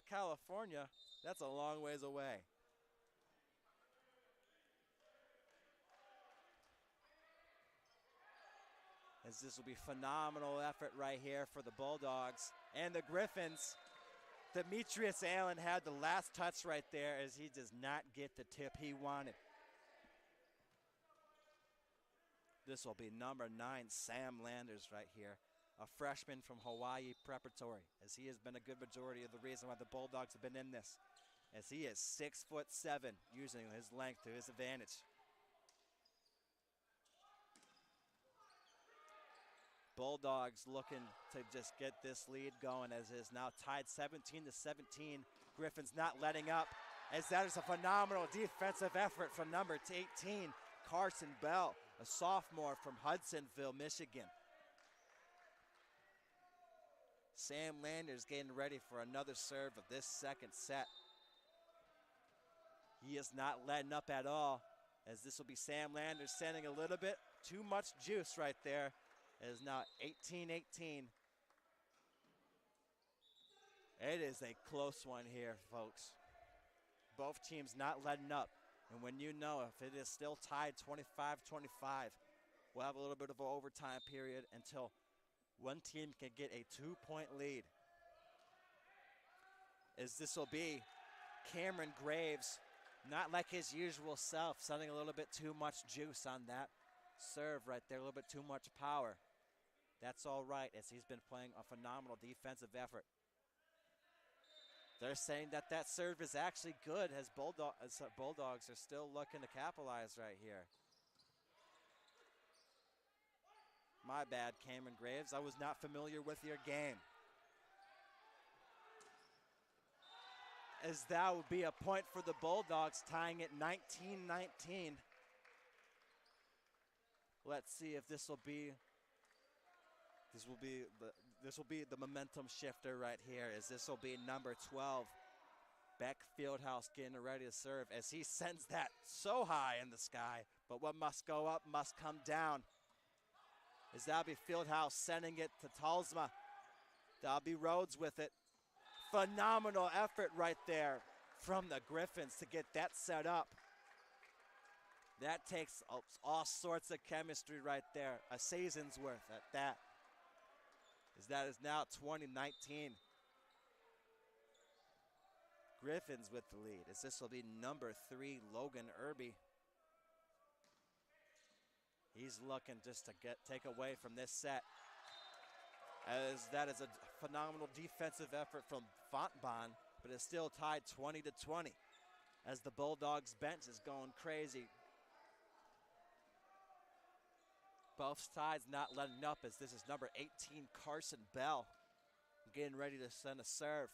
California. That's a long ways away. As this will be phenomenal effort right here for the Bulldogs and the Griffins. Demetrius Allen had the last touch right there, as he does not get the tip he wanted. This will be number 9, Sam Landers right here, a freshman from Hawaii Preparatory, as he has been a good majority of the reason why the Bulldogs have been in this, as he is 6'7", using his length to his advantage. Bulldogs looking to just get this lead going, as it is now tied 17-17. Griffins not letting up, as that is a phenomenal defensive effort from number 18, Carson Bell, a sophomore from Hudsonville, Michigan. Sam Landers getting ready for another serve of this second set. He is not letting up at all, as this will be Sam Landers sending a little bit too much juice right there. It is now 18-18. It is a close one here, folks. Both teams not letting up. And when you know if it is still tied 25-25, we'll have a little bit of an overtime period until one team can get a 2-point lead. As this will be Cameron Graves, not like his usual self, sending a little bit too much juice on that serve right there, a little bit too much power. That's all right, as he's been playing a phenomenal defensive effort. They're saying that that serve is actually good, as Bulldogs are still looking to capitalize right here. My bad, Cameron Graves. I was not familiar with your game. As that would be a point for the Bulldogs, tying it 19-19. Let's see if this will be the momentum shifter right here, as this will be number 12, Beck Fieldhouse, getting ready to serve, as he sends that so high in the sky. But what must go up must come down. As that'll be Fieldhouse sending it to Talsma. That'll be Rhodes with it. Phenomenal effort right there from the Griffins to get that set up. That takes all sorts of chemistry right there. A season's worth at that. As that is now 20-19. Griffins with the lead, as this will be number 3, Logan Irby. He's looking just to take away from this set, as that is a phenomenal defensive effort from Fontbonne, but it's still tied 20-20, as the Bulldogs bench is going crazy. Both sides not letting up, as this is number 18, Carson Bell, getting ready to send a serve.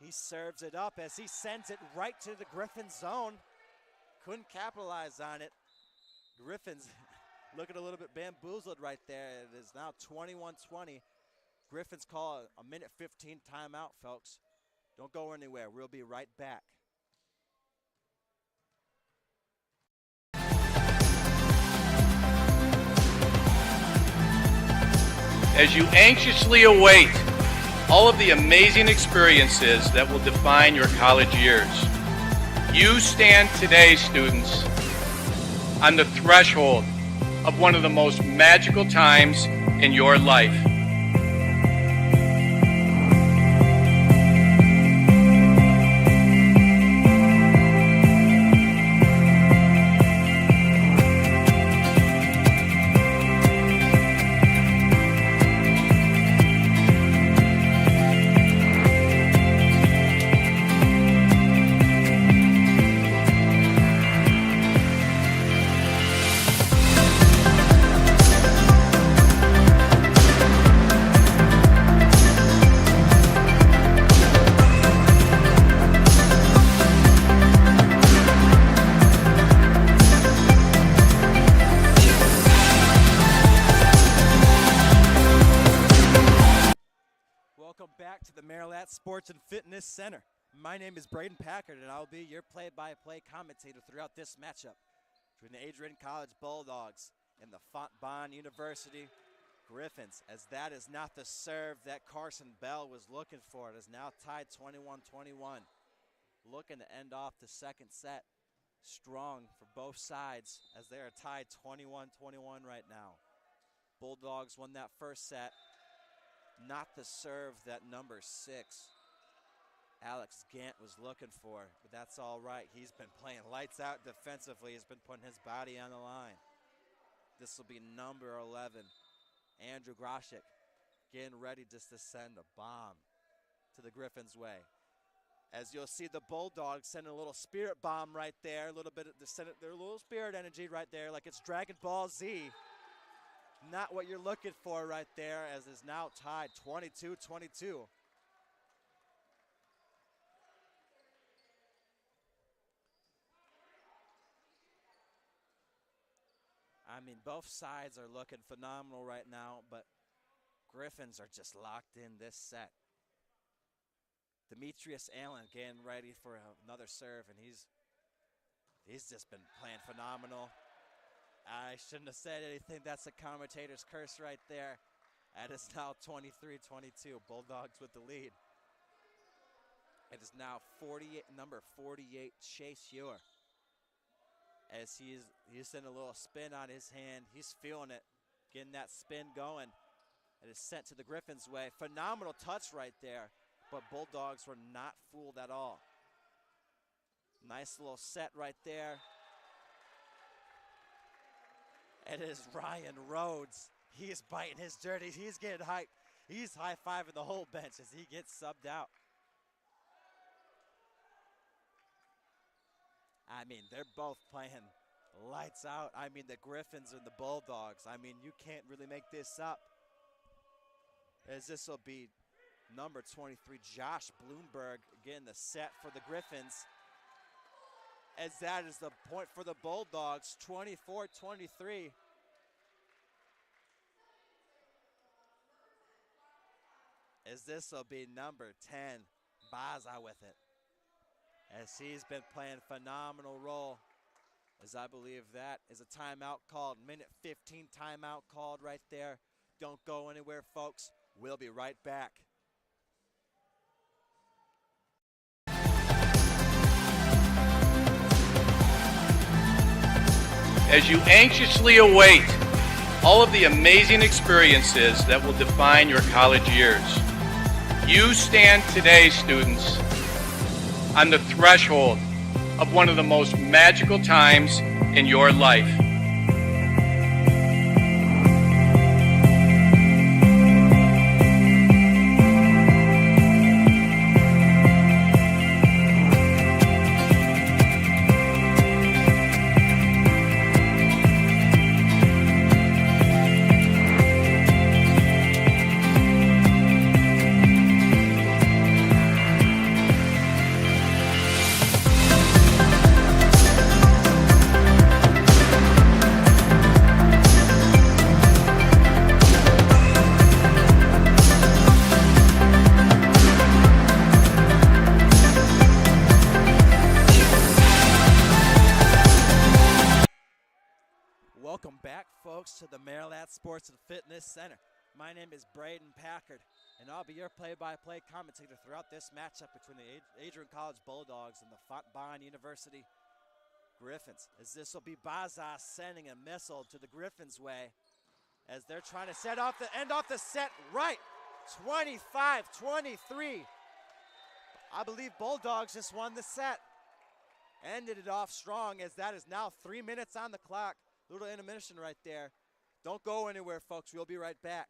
He serves it up as he sends it right to the Griffin zone. Couldn't capitalize on it. Griffins looking a little bit bamboozled right there. It is now 21-20. Griffins call a minute 15 timeout, folks. Don't go anywhere. We'll be right back. As you anxiously await all of the amazing experiences that will define your college years, you stand today, students, on the threshold of one of the most magical times in your life. Sports and Fitness Center. My name is Braden Packard, and I'll be your play-by-play commentator throughout this matchup between the Adrian College Bulldogs and the Fontbonne University Griffins, as that is not the serve that Carson Bell was looking for. It is now tied 21-21. Looking to end off the second set strong for both sides, as they are tied 21-21 right now. Bulldogs won that first set. Not the serve that number 6, Alex Gant, was looking for, but that's all right. He's been playing lights out defensively. He's been putting his body on the line. This will be number 11, Andrew Groshek, getting ready just to send a bomb to the Griffins' way. As you'll see, the Bulldogs send a little spirit bomb right there, a little bit of their little spirit energy right there, like it's Dragon Ball Z. Not what you're looking for right there, as is now tied 22-22. I mean, both sides are looking phenomenal right now, but Griffins are just locked in this set. Demetrius Allen getting ready for another serve, and he's just been playing phenomenal. I shouldn't have said anything. That's a commentator's curse right there. That is now 23-22. Bulldogs with the lead. It is now number 48, Chase Ewer. As he's sending a little spin on his hand. He's feeling it, getting that spin going. It is sent to the Griffins' way. Phenomenal touch right there, but Bulldogs were not fooled at all. Nice little set right there. It is Ryan Rhodes. He is biting his dirty. He's getting hyped. He's high-fiving the whole bench as he gets subbed out. I mean, they're both playing lights out. I mean, the Griffins and the Bulldogs. I mean, you can't really make this up. As this will be number 23, Josh Bloomberg, getting the set for the Griffins. As that is the point for the Bulldogs, 24-23. As this will be number 10, Baza with it. As he's been playing phenomenal role. As I believe that is a timeout called, minute 15 timeout called right there. Don't go anywhere, folks. We'll be right back. As you anxiously await all of the amazing experiences that will define your college years, you stand today, students, on the threshold of one of the most magical times in your life. Welcome back, folks, to the Maryland Sports and Fitness Center. My name is Braden Packard, and I'll be your play-by-play commentator throughout this matchup between the Adrian College Bulldogs and the Fontbonne University Griffins. As this will be Baza sending a missile to the Griffins' way as they're trying to end off the set right. 25-23. I believe Bulldogs just won the set. Ended it off strong as that is now 3 minutes on the clock. Little intermission right there. Don't go anywhere, folks. We'll be right back.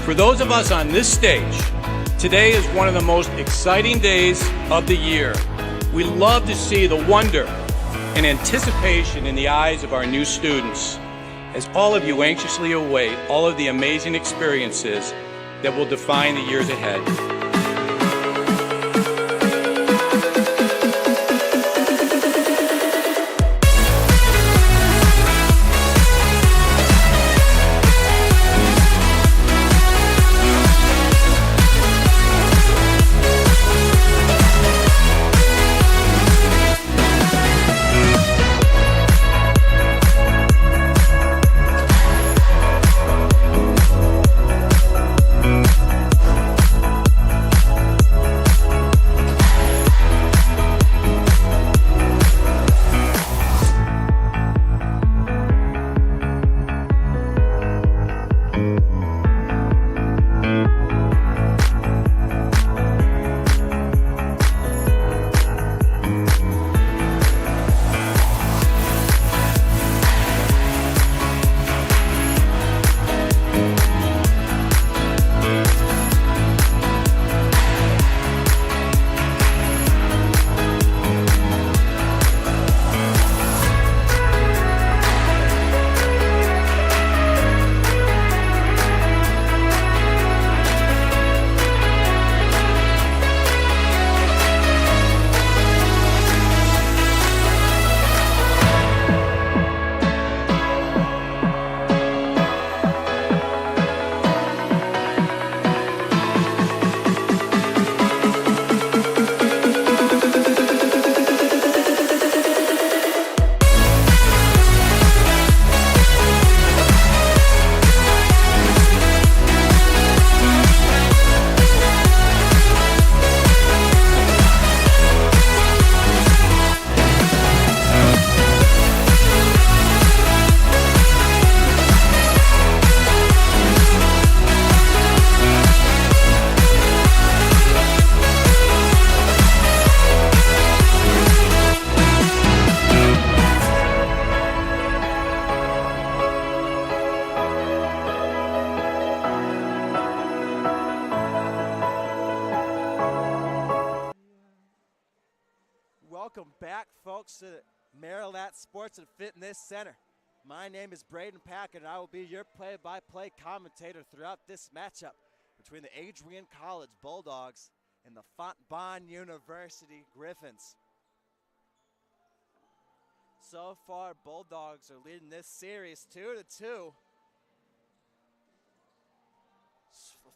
For those of us on this stage, today is one of the most exciting days of the year. We love to see the wonder and anticipation in the eyes of our new students as all of you anxiously await all of the amazing experiences that will define the years ahead. Welcome back, folks, to Marilat Sports and Fitness Center. My name is Braden Packard, and I will be your play-by-play commentator throughout this matchup between the Adrian College Bulldogs and the Fontbonne University Griffins. So far, Bulldogs are leading this series 2-2.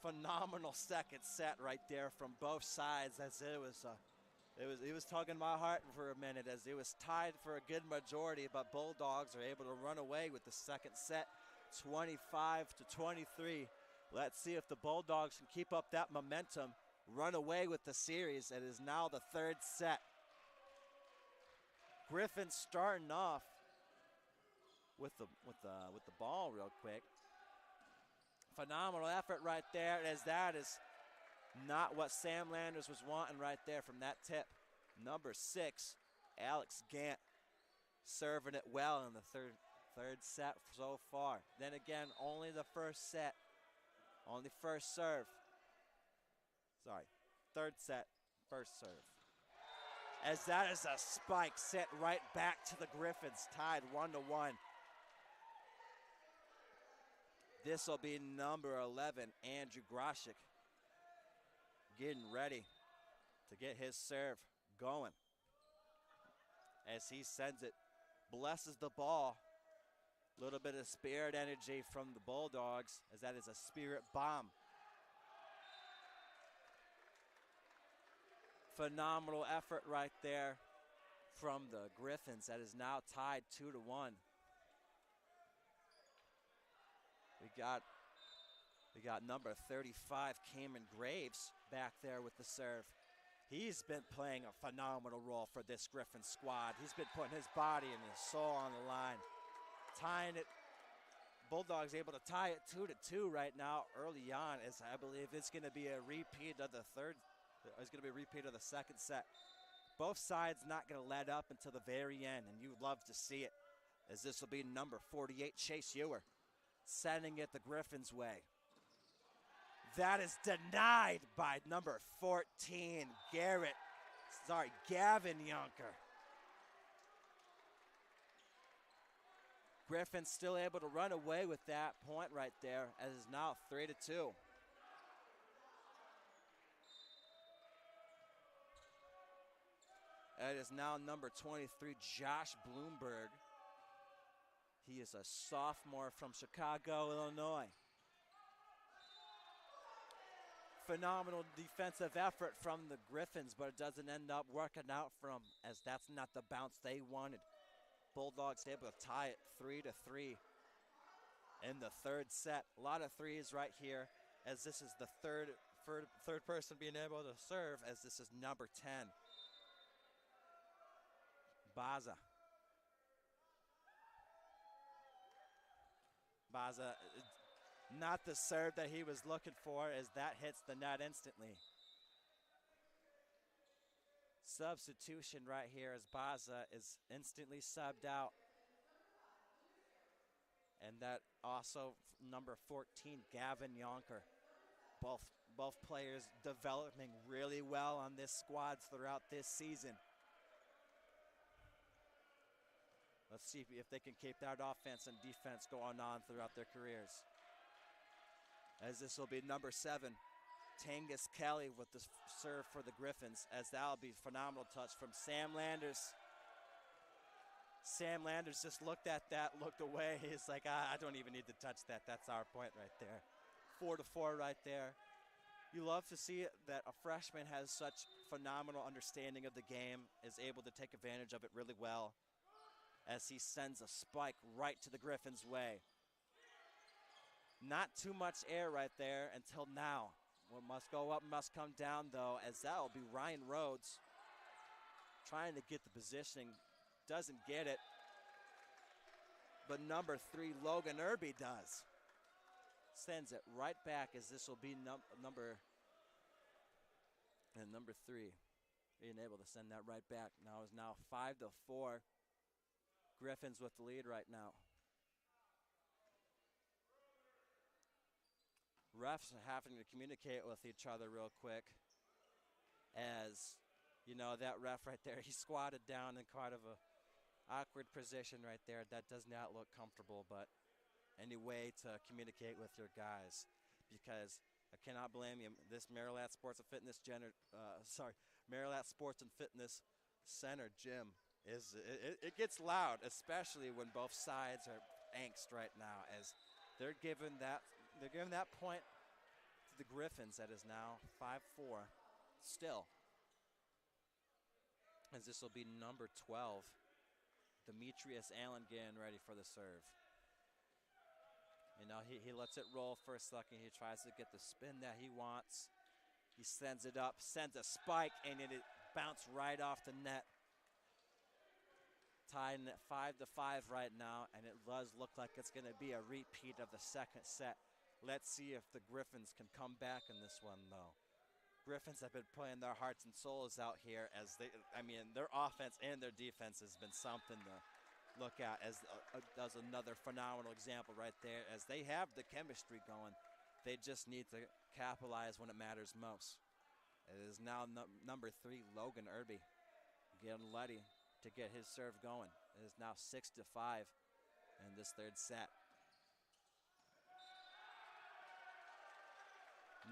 Phenomenal second set right there from both sides, as it was tugging my heart for a minute, as it was tied for a good majority, but Bulldogs are able to run away with the second set, 25-23. Let's see if the Bulldogs can keep up that momentum, run away with the series. It is now the third set. Griffins starting off with the ball real quick. Phenomenal effort right there, as that is not what Sam Landers was wanting right there from that tip. Number 6, Alex Gant, serving it well in the third set so far. Then again, only the first set, only first serve. Sorry, third set, first serve. As that is a spike sent right back to the Griffins, tied 1-1. This will be number 11, Andrew Groshik, getting ready to get his serve going. As he sends it, blesses the ball. A little bit of spirit energy from the Bulldogs, as that is a spirit bomb. Phenomenal effort right there from the Griffins. That is now tied 2-1. We got number 35, Cameron Graves, back there with the serve. He's been playing a phenomenal role for this Griffin squad. He's been putting his body and his soul on the line. Tying it, Bulldogs able to tie it 2-2 right now early on, as I believe it's going to be a repeat of the second set. Both sides not going to let up until the very end, and you'd love to see it, as this will be number 48, Chase Ewer, sending it the Griffins' way. That is denied by number 14, Gavin Yonker. Griffins still able to run away with that point right there, as it's now 3-2. It is now number 23, Josh Bloomberg. He is a sophomore from Chicago, Illinois. Phenomenal defensive effort from the Griffins, but it doesn't end up working out for them, as that's not the bounce they wanted. Bulldogs able to tie it 3-3 in the third set. A lot of threes right here, as this is the third person being able to serve, as this is number 10, Baza. Baza, not the serve that he was looking for, as that hits the net instantly. Substitution right here, as Baza is instantly subbed out. And that also number 14, Gavin Yonker. Both players developing really well on this squad throughout this season. Let's see if they can keep that offense and defense going on throughout their careers. As this will be number 7, Tangus Kelly with the serve for the Griffins, as that'll be a phenomenal touch from Sam Landers. Sam Landers just looked at that, looked away. He's like, I don't even need to touch that. That's our point right there. 4-4 right there. You love to see it, that a freshman has such phenomenal understanding of the game, is able to take advantage of it really well, as he sends a spike right to the Griffins' way. Not too much air right there until now. What must go up must come down, though, as that will be Ryan Rhodes trying to get the positioning. Doesn't get it. But number 3, Logan Irby does. Sends it right back, as this will be number 3. Being able to send that right back. Now is 5-4. Griffins with the lead right now. Refs are having to communicate with each other real quick, as You know, that ref right there, he squatted down in kind of a awkward position right there. That does not look comfortable, but any way to communicate with your guys, because I cannot blame you. This Marilat Sports and Fitness Marilat Sports and Fitness Center gym it gets loud, especially when both sides are angst right now, as they're giving that point to the Griffins. That is now 5-4 still, as this will be number 12, Demetrius Allen, getting ready for the serve. You know, he lets it roll for a second. He tries to get the spin that he wants. He sends it up, sends a spike, and it bounced right off the net. Tied at 5-5 right now, and it does look like it's going to be a repeat of the second set. Let's see if the Griffins can come back in this one, though. Griffins have been playing their hearts and souls out here, as their offense and their defense has been something to look at, as does another phenomenal example right there, as they have the chemistry going. They just need to capitalize when it matters most. It is now number 3, Logan Irby, getting ready to get his serve going. It is now 6-5 in this third set.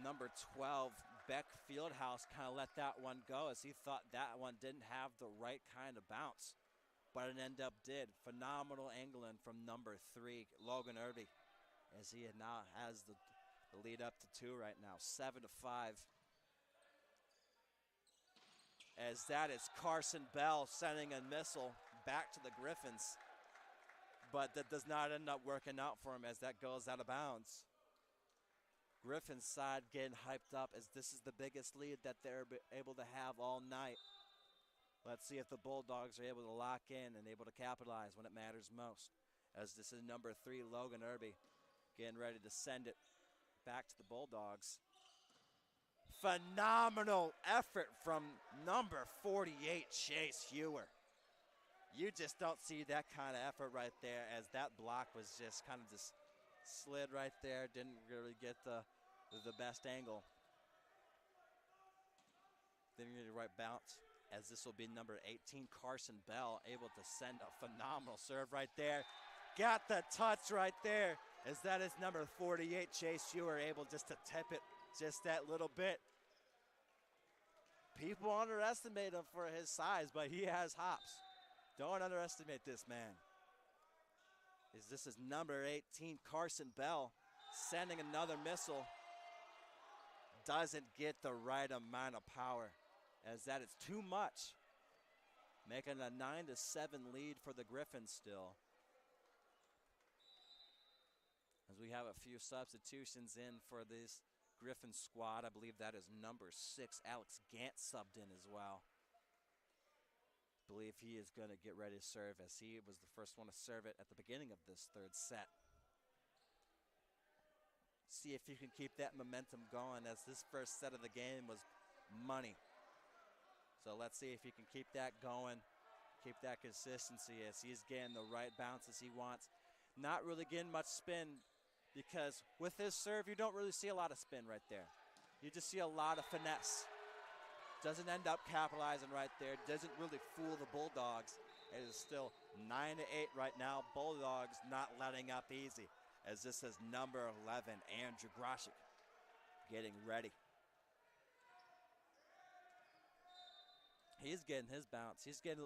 Number 12, Beck Fieldhouse, kind of let that one go, as he thought that one didn't have the right kind of bounce, but it ended up did. Phenomenal angling from number 3, Logan Irby, as he now has the lead up to 2 right now, 7-5. As that is Carson Bell sending a missile back to the Griffins, but that does not end up working out for him, as that goes out of bounds. Griffins side getting hyped up, as this is the biggest lead that they're able to have all night. Let's see if the Bulldogs are able to lock in and able to capitalize when it matters most, as this is number 3, Logan Irby, getting ready to send it back to the Bulldogs. Phenomenal effort from number 48, Chase Hewer. You just don't see that kind of effort right there, as that block was just kind of just slid right there. Didn't really get the best angle. Didn't get the right bounce, as this will be number 18, Carson Bell, able to send a phenomenal serve right there. Got the touch right there, as that is number 48, Chase Hewer, able just to tip it just that little bit. People underestimate him for his size, but he has hops. Don't underestimate this man. This is number 18, Carson Bell, sending another missile. Doesn't get the right amount of power, as that is too much. Making a 9-7 lead for the Griffins still, as we have a few substitutions in for this Griffin squad. I believe that is number 6, Alex Gant, subbed in as well. I believe he is going to get ready to serve, as he was the first one to serve it at the beginning of this third set. See if you can keep that momentum going, as this first set of the game was money. So let's see if he can keep that going, keep that consistency, as he's getting the right bounces he wants. Not really getting much spin, because with his serve, you don't really see a lot of spin right there. You just see a lot of finesse. Doesn't end up capitalizing right there. Doesn't really fool the Bulldogs. It is still 9-8 right now. Bulldogs not letting up easy, as this is number 11, Andrew Groschick, getting ready. He's getting his bounce. He's getting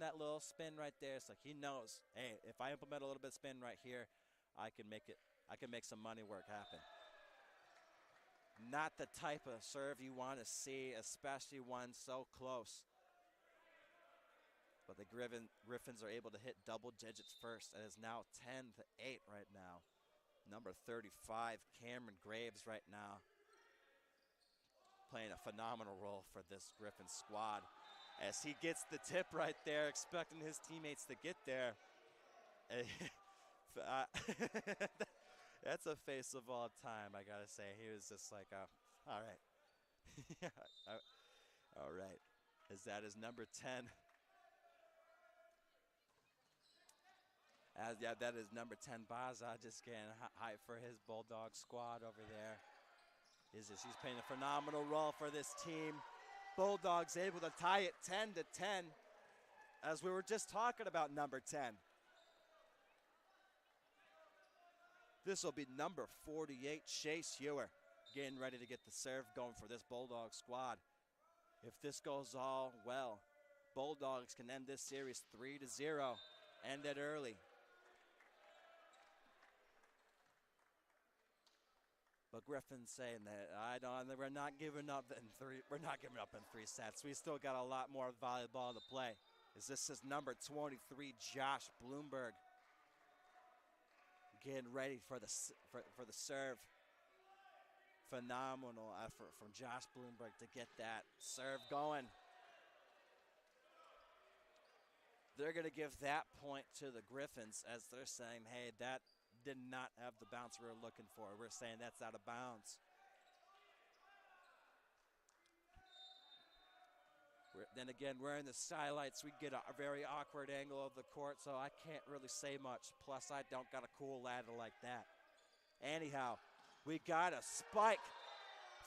that little spin right there. It's like he knows, hey, if I implement a little bit of spin right here, I can make some money work happen. Not the type of serve you want to see, especially one so close. But the Griffins are able to hit double digits first. It is now 10-8 right now. Number 35, Cameron Graves right now, playing a phenomenal role for this Griffin squad, as he gets the tip right there, expecting his teammates to get there. That's a face of all time, I gotta say. He was just like, all right. All right. As that is number 10. That is number 10, Baza, just getting hype for his Bulldog squad over there. He's playing a phenomenal role for this team. Bulldogs able to tie it 10-10, as we were just talking about number 10. This will be number 48, Chase Ewer, getting ready to get the serve going for this Bulldog squad. If this goes all well, Bulldogs can end this series 3-0, end it early. But Griffin's saying that we're not giving up in three. We're not giving up in 3 sets. We still got a lot more volleyball to play. As this is number 23, Josh Bloomberg, getting ready for the serve. Phenomenal effort from Josh Bloomberg to get that serve going. They're going to give that point to the Griffins, as they're saying, hey, that did not have the bounce we were looking for. We're saying that's out of bounds. Then again, we're in the skylights. We get a very awkward angle of the court, so I can't really say much. Plus, I don't got a cool ladder like that. Anyhow, we got a spike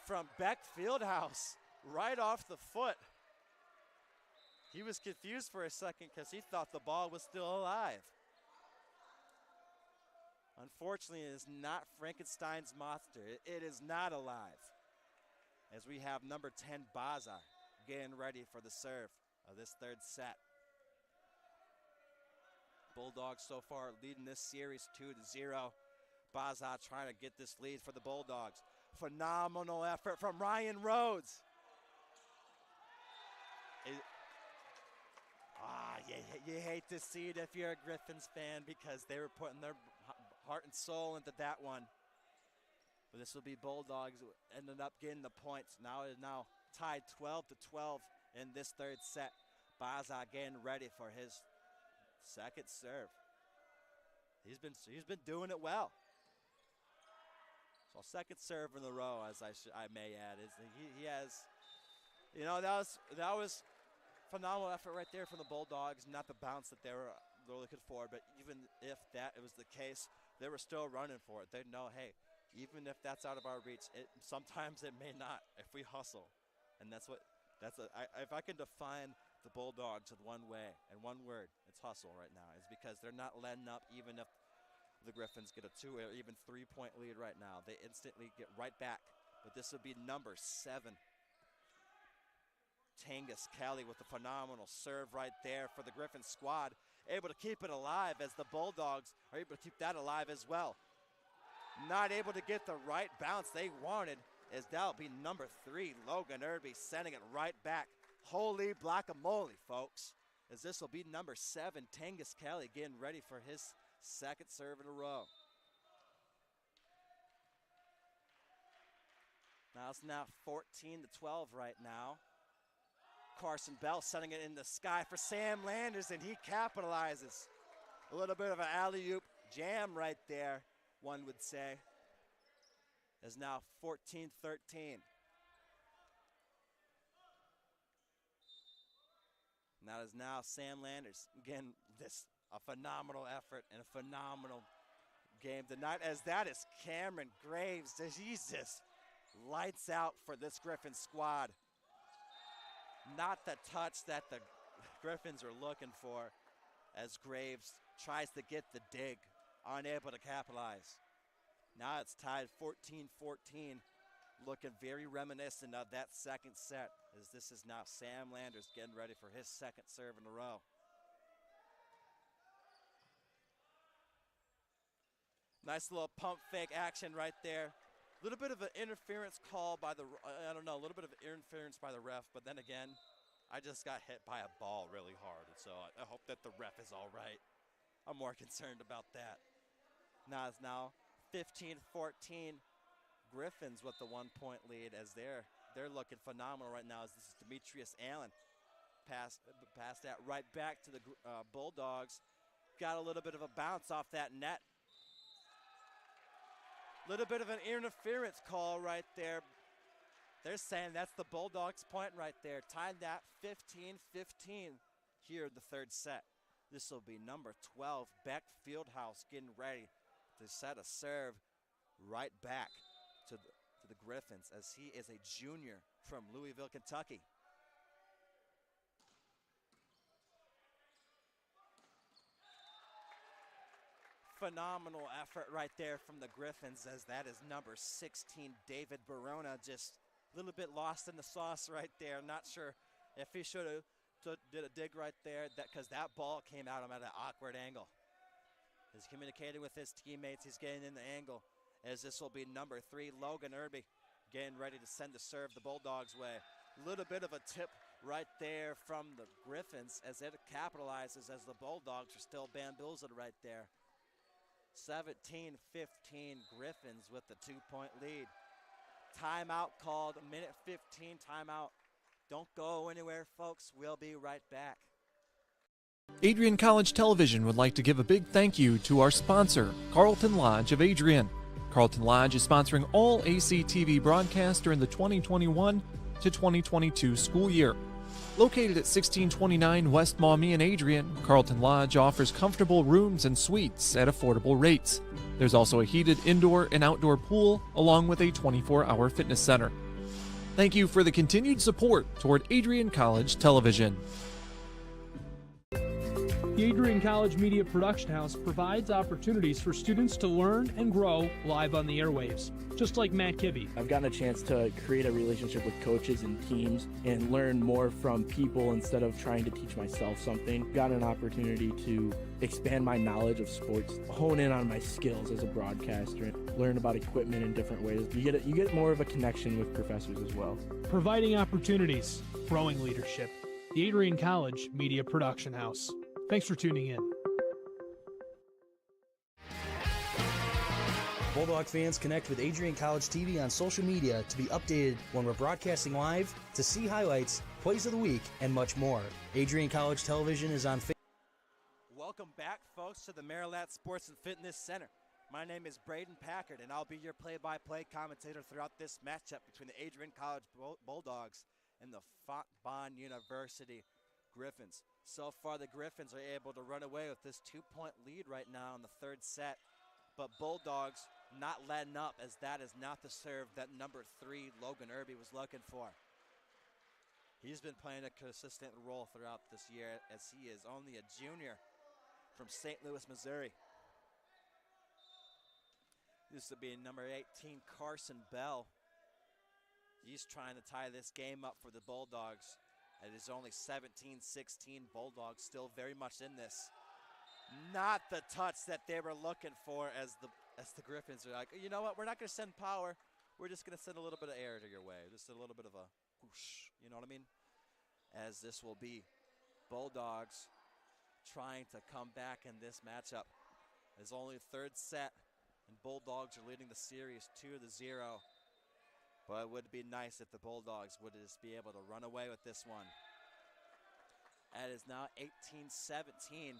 from Beck Fieldhouse right off the foot. He was confused for a second because he thought the ball was still alive. Unfortunately, it is not Frankenstein's monster. It is not alive. As we have number 10, Baza, getting ready for the serve of this third set. Bulldogs so far leading this series 2-0. Baza trying to get this lead for the Bulldogs. Phenomenal effort from Ryan Rhodes. You hate to see it if you're a Griffins fan, because they were putting their heart and soul into that one. But this will be Bulldogs ended up getting the points. Now it is now tied 12-12 in this third set. Baza getting ready for his second serve. He's been doing it well. So second serve in a row, as I may add, is he has, that was phenomenal effort right there from the Bulldogs. Not the bounce that they were looking for, but even if that was the case, they were still running for it. They know, hey, even if that's out of our reach, sometimes it may not if we hustle. And if I can define the Bulldogs with one way and one word, it's hustle right now. It's because they're not letting up, even if the Griffins get a 2 or even 3-point lead right now. They instantly get right back. But this will be number 7. Tangus Kelly with a phenomenal serve right there for the Griffin squad. Able to keep it alive, as the Bulldogs are able to keep that alive as well. Not able to get the right bounce they wanted, as that'll be number 3, Logan Irby, sending it right back. Holy guacamole, folks, as this will be number 7, Tangus Kelly, getting ready for his second serve in a row. Now it's now 14-12 right now. Carson Bell setting it in the sky for Sam Landers, and he capitalizes. A little bit of an alley-oop jam right there, one would say. Is now 14-13. And that is now Sam Landers. Again, a phenomenal effort and a phenomenal game tonight, as that is Cameron Graves. Jesus, lights out for this Griffin squad. Not the touch that the Griffins are looking for, as Graves tries to get the dig, unable to capitalize. Now it's tied 14-14, looking very reminiscent of that second set, as this is now Sam Landers getting ready for his second serve in a row. Nice little pump fake action right there. A little bit of an interference call by the, a little bit of interference by the ref, but then again, I just got hit by a ball really hard, and so I hope that the ref is all right. I'm more concerned about that. Now it's now 15-14, Griffins with the 1-point lead, as they're looking phenomenal right now, as this is Demetrius Allen. Pass that right back to the Bulldogs. Got a little bit of a bounce off that net. Little bit of an interference call right there. They're saying that's the Bulldogs' point right there. Tied that 15-15 here in the third set. This will be number 12, Beck Fieldhouse, getting ready to set a serve right back to the Griffins, as he is a junior from Louisville, Kentucky. Phenomenal effort right there from the Griffins, as that is number 16, David Barona, just a little bit lost in the sauce right there. Not sure if he should have did a dig right there, because that ball came at him at an awkward angle. He's communicating with his teammates. He's getting in the angle, as this will be number 3, Logan Irby, getting ready to send the serve the Bulldogs' way. A little bit of a tip right there from the Griffins, as it capitalizes, as the Bulldogs are still bamboozled right there. 17-15 Griffins with the 2-point lead. Timeout called, a minute 15 timeout. Don't go anywhere, folks. We'll be right back. Adrian College Television would like to give a big thank you to our sponsor, Carlton Lodge of Adrian. Carlton Lodge is sponsoring all ACTV broadcasts during the 2021 to 2022 school year. Located at 1629 West Maumee in Adrian, Carlton Lodge offers comfortable rooms and suites at affordable rates. There's also a heated indoor and outdoor pool, along with a 24-hour fitness center. Thank you for the continued support toward Adrian College Television. The Adrian College Media Production House provides opportunities for students to learn and grow live on the airwaves, just like Matt Kibbe. I've gotten a chance to create a relationship with coaches and teams and learn more from people instead of trying to teach myself something. Got an opportunity to expand my knowledge of sports, hone in on my skills as a broadcaster, and learn about equipment in different ways. You get more of a connection with professors as well. Providing opportunities, growing leadership. The Adrian College Media Production House. Thanks for tuning in. Bulldog fans, connect with Adrian College TV on social media to be updated when we're broadcasting live, to see highlights, plays of the week, and much more. Adrian College Television is on Facebook. Welcome back, folks, to the Marilat Sports and Fitness Center. My name is Braden Packard, and I'll be your play-by-play commentator throughout this matchup between the Adrian College Bulldogs and the Fontbonne University Griffins. So far, the Griffins are able to run away with this 2-point lead right now in the third set. But Bulldogs not letting up, as that is not the serve that number 3, Logan Irby, was looking for. He's been playing a consistent role throughout this year, as he is only a junior from St. Louis, Missouri. This will be number 18, Carson Bell. He's trying to tie this game up for the Bulldogs. It is only 17-16, Bulldogs still very much in this. Not the touch that they were looking for, as the Griffins are like, you know what, we're not going to send power. We're just going to send a little bit of air to your way. Just a little bit of a whoosh, you know what I mean? As this will be Bulldogs trying to come back in this matchup. It's only third set, and Bulldogs are leading the series 2-0. But it would be nice if the Bulldogs would just be able to run away with this one. It is now 18-17.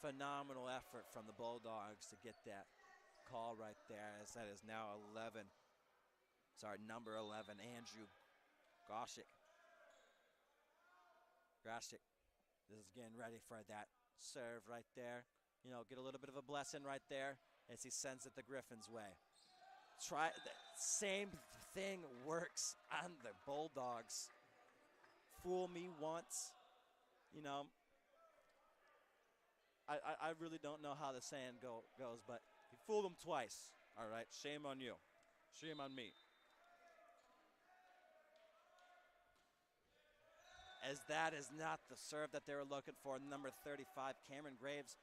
Phenomenal effort from the Bulldogs to get that call right there, as that is now number 11, Andrew Goshik. This is getting ready for that serve right there. You know, get a little bit of a blessing right there as he sends it the Griffins' way. The same thing works on the Bulldogs. Fool me once, you know. I really don't know how the saying goes, but you fooled them twice. All right, shame on you. Shame on me. As that is not the serve that they were looking for. Number 35, Cameron Graves,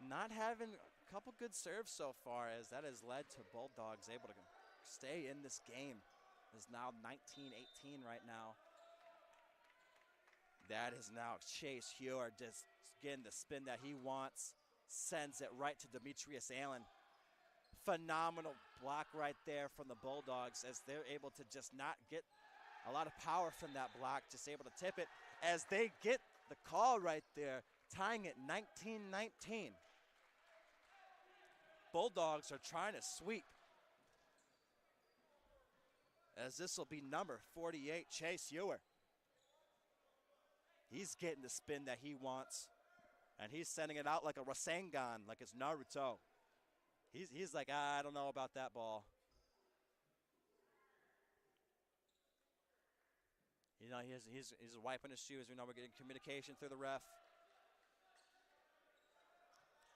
not having a couple good serves so far, as that has led to Bulldogs able to stay in this game. It's now 19-18 right now. That is now Chase Hewer just getting the spin that he wants. Sends it right to Demetrius Allen. Phenomenal block right there from the Bulldogs, as they're able to just not get a lot of power from that block, just able to tip it as they get the call right there, tying it 19-19. Bulldogs are trying to sweep, as this will be number 48, Chase Ewer. He's getting the spin that he wants, and he's sending it out like a Rasengan, like it's Naruto. He's like, I don't know about that ball. You know, he's wiping his shoes. We know we're getting communication through the ref.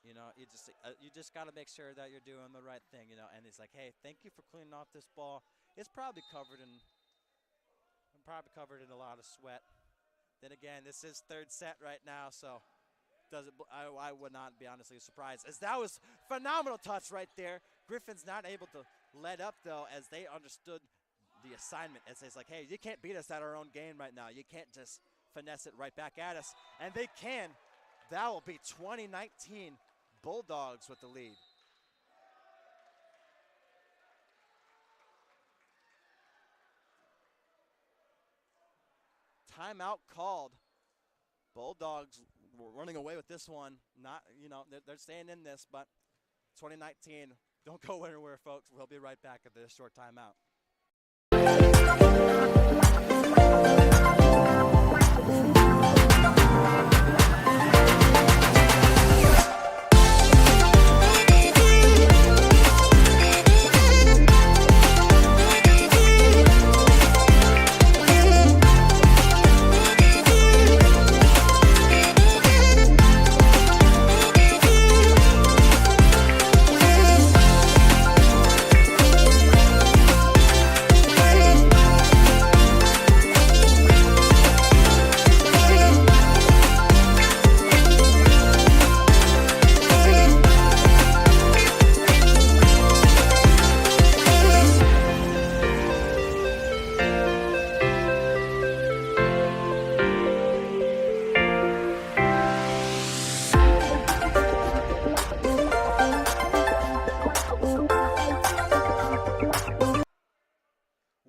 You know, you just got to make sure that you're doing the right thing, you know. And he's like, hey, thank you for cleaning off this ball. It's probably covered in a lot of sweat. Then again, this is third set right now, so I would not be honestly surprised, as that was phenomenal touch right there. Griffin's not able to let up though, as they understood the assignment, as it's like, hey, you can't beat us at our own game right now. You can't just finesse it right back at us, and they can. That will be 2019 Bulldogs with the lead. Timeout called. Bulldogs were running away with this one. Not, you know, they're staying in this, but 2019, don't go anywhere, folks. We'll be right back at this short timeout.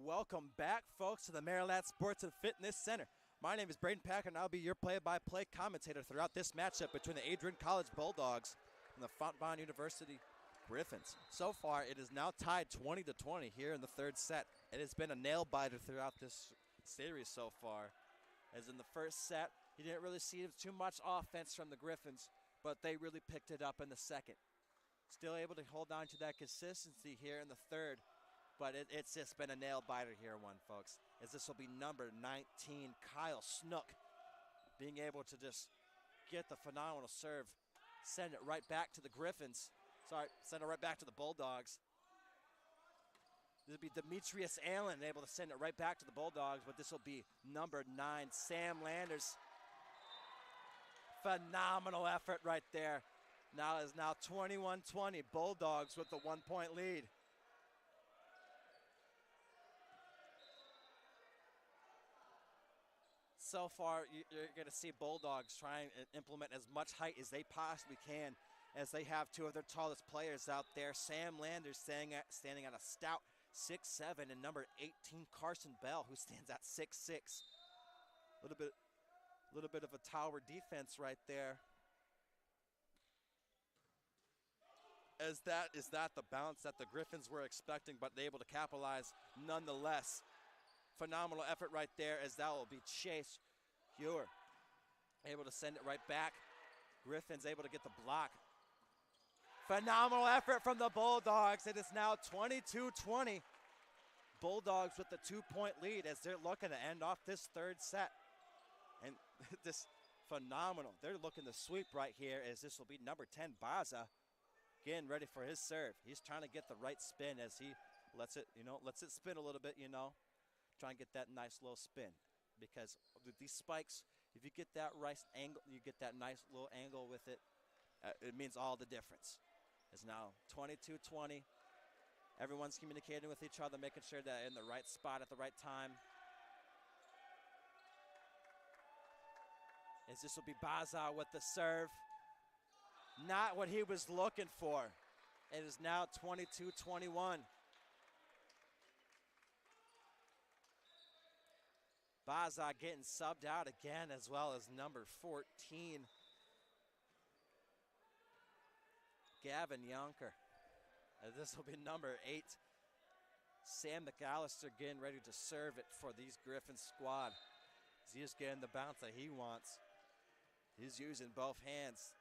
Welcome back, folks, to the Maryland Sports and Fitness Center. My name is Braden Packer, and I'll be your play-by-play commentator throughout this matchup between the Adrian College Bulldogs and the Fontbonne University Griffins. So far, it is now tied 20-20 here in the third set. It has been a nail-biter throughout this series so far. As in the first set, you didn't really see too much offense from the Griffins, but they really picked it up in the second. Still able to hold on to that consistency here in the third. But it's just been a nail-biter here, folks, as this will be number 19, Kyle Snook, being able to just get the phenomenal serve, send it right back to the Griffins. Send it right back to the Bulldogs. This will be Demetrius Allen able to send it right back to the Bulldogs, but this will be number 9, Sam Landers. Phenomenal effort right there. Now is 21-20, Bulldogs with the 1-point lead. So far, you're going to see Bulldogs trying to implement as much height as they possibly can, as they have two of their tallest players out there. Sam Landers standing at a stout 6'7", and number 18, Carson Bell, who stands at 6'6". A little bit of a tower defense right there. Is that the bounce that the Griffins were expecting, but they're able to capitalize nonetheless. Phenomenal effort right there, as that will be Chase Hewer able to send it right back. Griffins able to get the block. Phenomenal effort from the Bulldogs. It is now 22-20. Bulldogs with the 2-point lead as they're looking to end off this third set. And this phenomenal. They're looking to sweep right here, as this will be number 10, Baza, getting ready for his serve. He's trying to get the right spin as he lets it spin a little bit, Try and get that nice little spin, because with these spikes, if you get that right angle, you get that nice little angle with it, it means all the difference. It's now 22-20. Everyone's communicating with each other, making sure that in the right spot at the right time. As this will be Baza with the serve. Not what he was looking for. It is now 22-21. Baza getting subbed out again, as well as number 14, Gavin Yonker. This will be number 8, Sam McAllister, getting ready to serve it for these Griffin squad. He's getting the bounce that he wants. He's using both hands.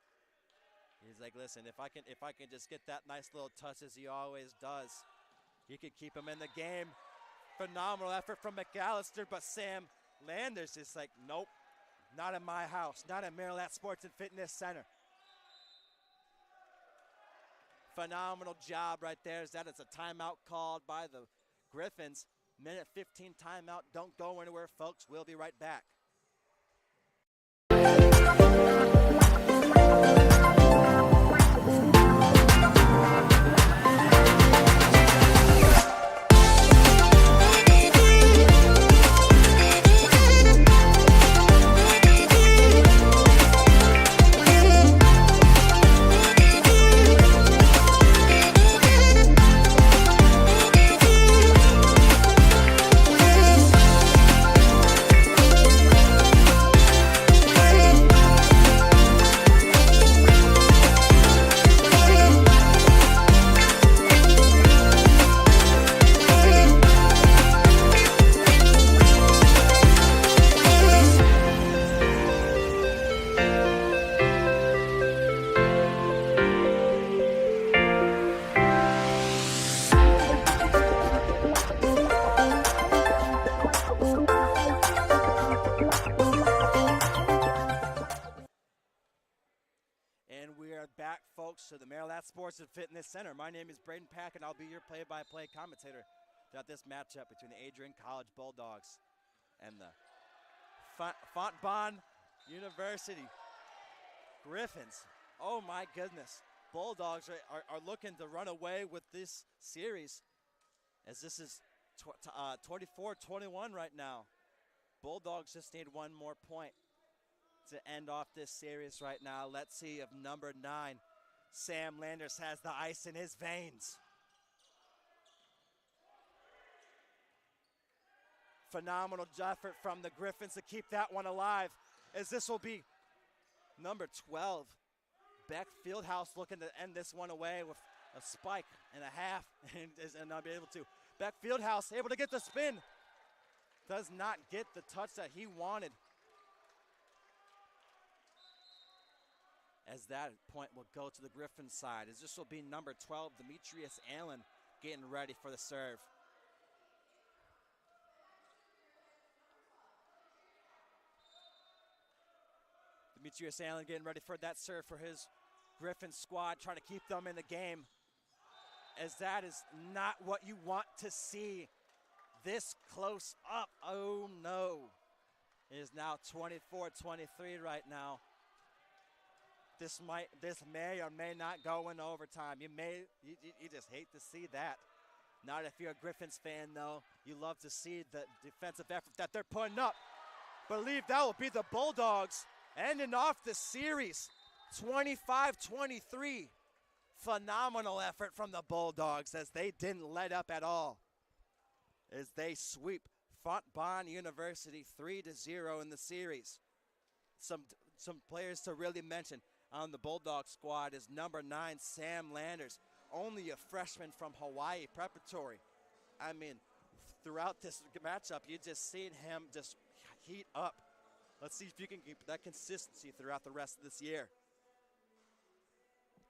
He's like, listen, if I can just get that nice little touch as he always does, he could keep him in the game. Phenomenal effort from McAllister, but Sam Landers is like, nope, not in my house, not at Maryland Sports and Fitness Center. Phenomenal job right there. As that is a timeout called by the Griffins. Minute 15 timeout. Don't go anywhere, folks. We'll be right back. Back, folks, to the Maryland Sports and Fitness Center. My name is Braden Pack, and I'll be your play-by-play commentator throughout this matchup between the Adrian College Bulldogs and the Fontbonne University Griffins. Oh, my goodness. Bulldogs are looking to run away with this series, as this is 24-21 right now. Bulldogs just need one more point to end off this series right now. Let's see if number 9, Sam Landers, has the ice in his veins. Phenomenal effort from the Griffins to keep that one alive, as this will be number 12, Beck Fieldhouse, looking to end this one away with a spike and a half, and not be able to. Beck Fieldhouse able to get the spin. Does not get the touch that he wanted. As that point will go to the Griffin side, as this will be number 12, Demetrius Allen, getting ready for the serve. Demetrius Allen getting ready for that serve for his Griffin squad, trying to keep them in the game, as that is not what you want to see this close up. Oh no. It is now 24-23 right now. This may or may not go in overtime. You just hate to see that. Not if you're a Griffins fan, though. You love to see the defensive effort that they're putting up. Believe that will be the Bulldogs ending off the series 25-23. Phenomenal effort from the Bulldogs, as they didn't let up at all, as they sweep Fontbonne University 3-0 in the series. Some players to really mention on the Bulldog squad is number 9, Sam Landers, only a freshman from Hawaii Preparatory. I mean, throughout this matchup, you just seen him just heat up. Let's see if you can keep that consistency throughout the rest of this year.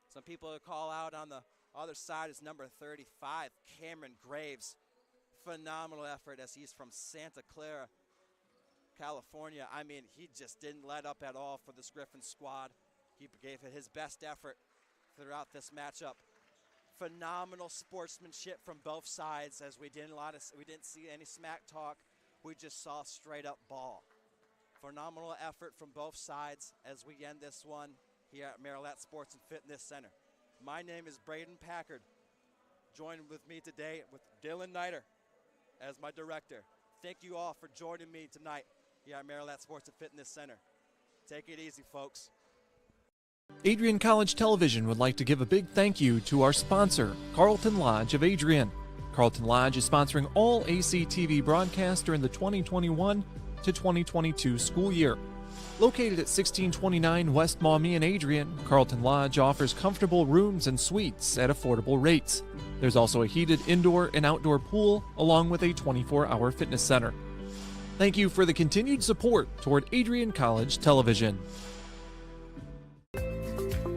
Some people to call out on the other side is number 35, Cameron Graves. Phenomenal effort, as he's from Santa Clara, California. I mean, he just didn't let up at all for this Griffin squad. He gave it his best effort throughout this matchup. Phenomenal sportsmanship from both sides, as we didn't see any smack talk. We just saw straight up ball. Phenomenal effort from both sides as we end this one here at Maryland Sports and Fitness Center. My name is Braden Packard. Joined with me today with Dylan Niter as my director. Thank you all for joining me tonight here at Maryland Sports and Fitness Center. Take it easy, folks. Adrian College Television would like to give a big thank you to our sponsor, Carlton Lodge of Adrian. Carlton Lodge is sponsoring all ACTV broadcasts during the 2021 to 2022 school year. Located at 1629 West Maumee in Adrian, Carlton Lodge offers comfortable rooms and suites at affordable rates. There's also a heated indoor and outdoor pool, along with a 24-hour fitness center. Thank you for the continued support toward Adrian College Television.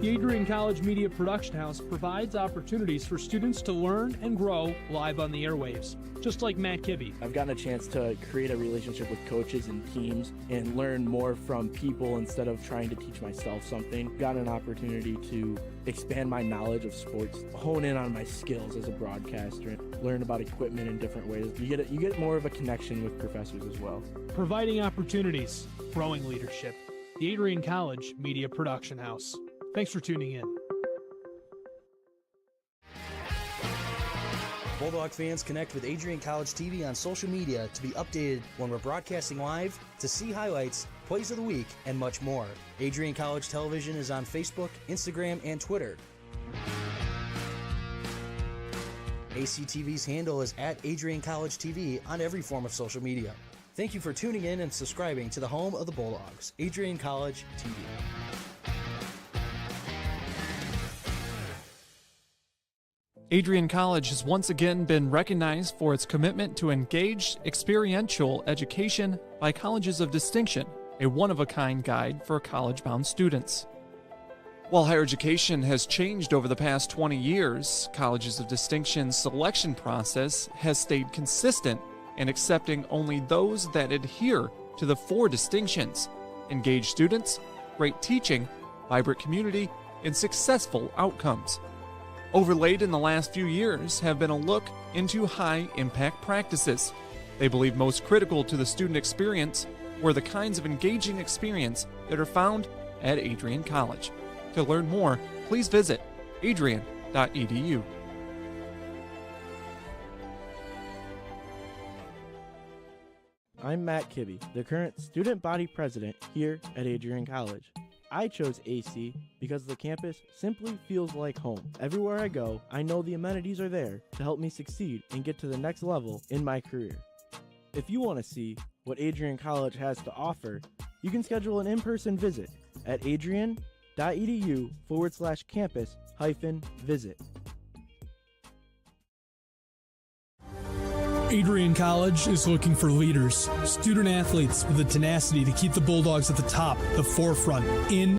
The Adrian College Media Production House provides opportunities for students to learn and grow live on the airwaves, just like Matt Kibbe. I've gotten a chance to create a relationship with coaches and teams and learn more from people instead of trying to teach myself something. Got an opportunity to expand my knowledge of sports, hone in on my skills as a broadcaster, and learn about equipment in different ways. You get more of a connection with professors as well. Providing opportunities, growing leadership. The Adrian College Media Production House. Thanks for tuning in. Bulldog fans, connect with Adrian College TV on social media to be updated when we're broadcasting live, to see highlights, plays of the week, and much more. Adrian College Television is on Facebook, Instagram, and Twitter. ACTV's handle is at Adrian College TV on every form of social media. Thank you for tuning in and subscribing to the home of the Bulldogs, Adrian College TV. Adrian College has once again been recognized for its commitment to engaged, experiential education by Colleges of Distinction, a one-of-a-kind guide for college-bound students. While higher education has changed over the past 20 years, Colleges of Distinction's selection process has stayed consistent in accepting only those that adhere to the 4 distinctions: engaged students, great teaching, vibrant community, and successful outcomes. Overlaid in the last few years have been a look into high-impact practices. They believe most critical to the student experience were the kinds of engaging experience that are found at Adrian College. To learn more, please visit adrian.edu. I'm Matt Kibbe, the current student body president here at Adrian College. I chose AC because the campus simply feels like home. Everywhere I go, I know the amenities are there to help me succeed and get to the next level in my career. If you want to see what Adrian College has to offer, you can schedule an in-person visit at adrian.edu/campus-visit. Adrian College is looking for leaders, student athletes with the tenacity to keep the Bulldogs at the top, the forefront, in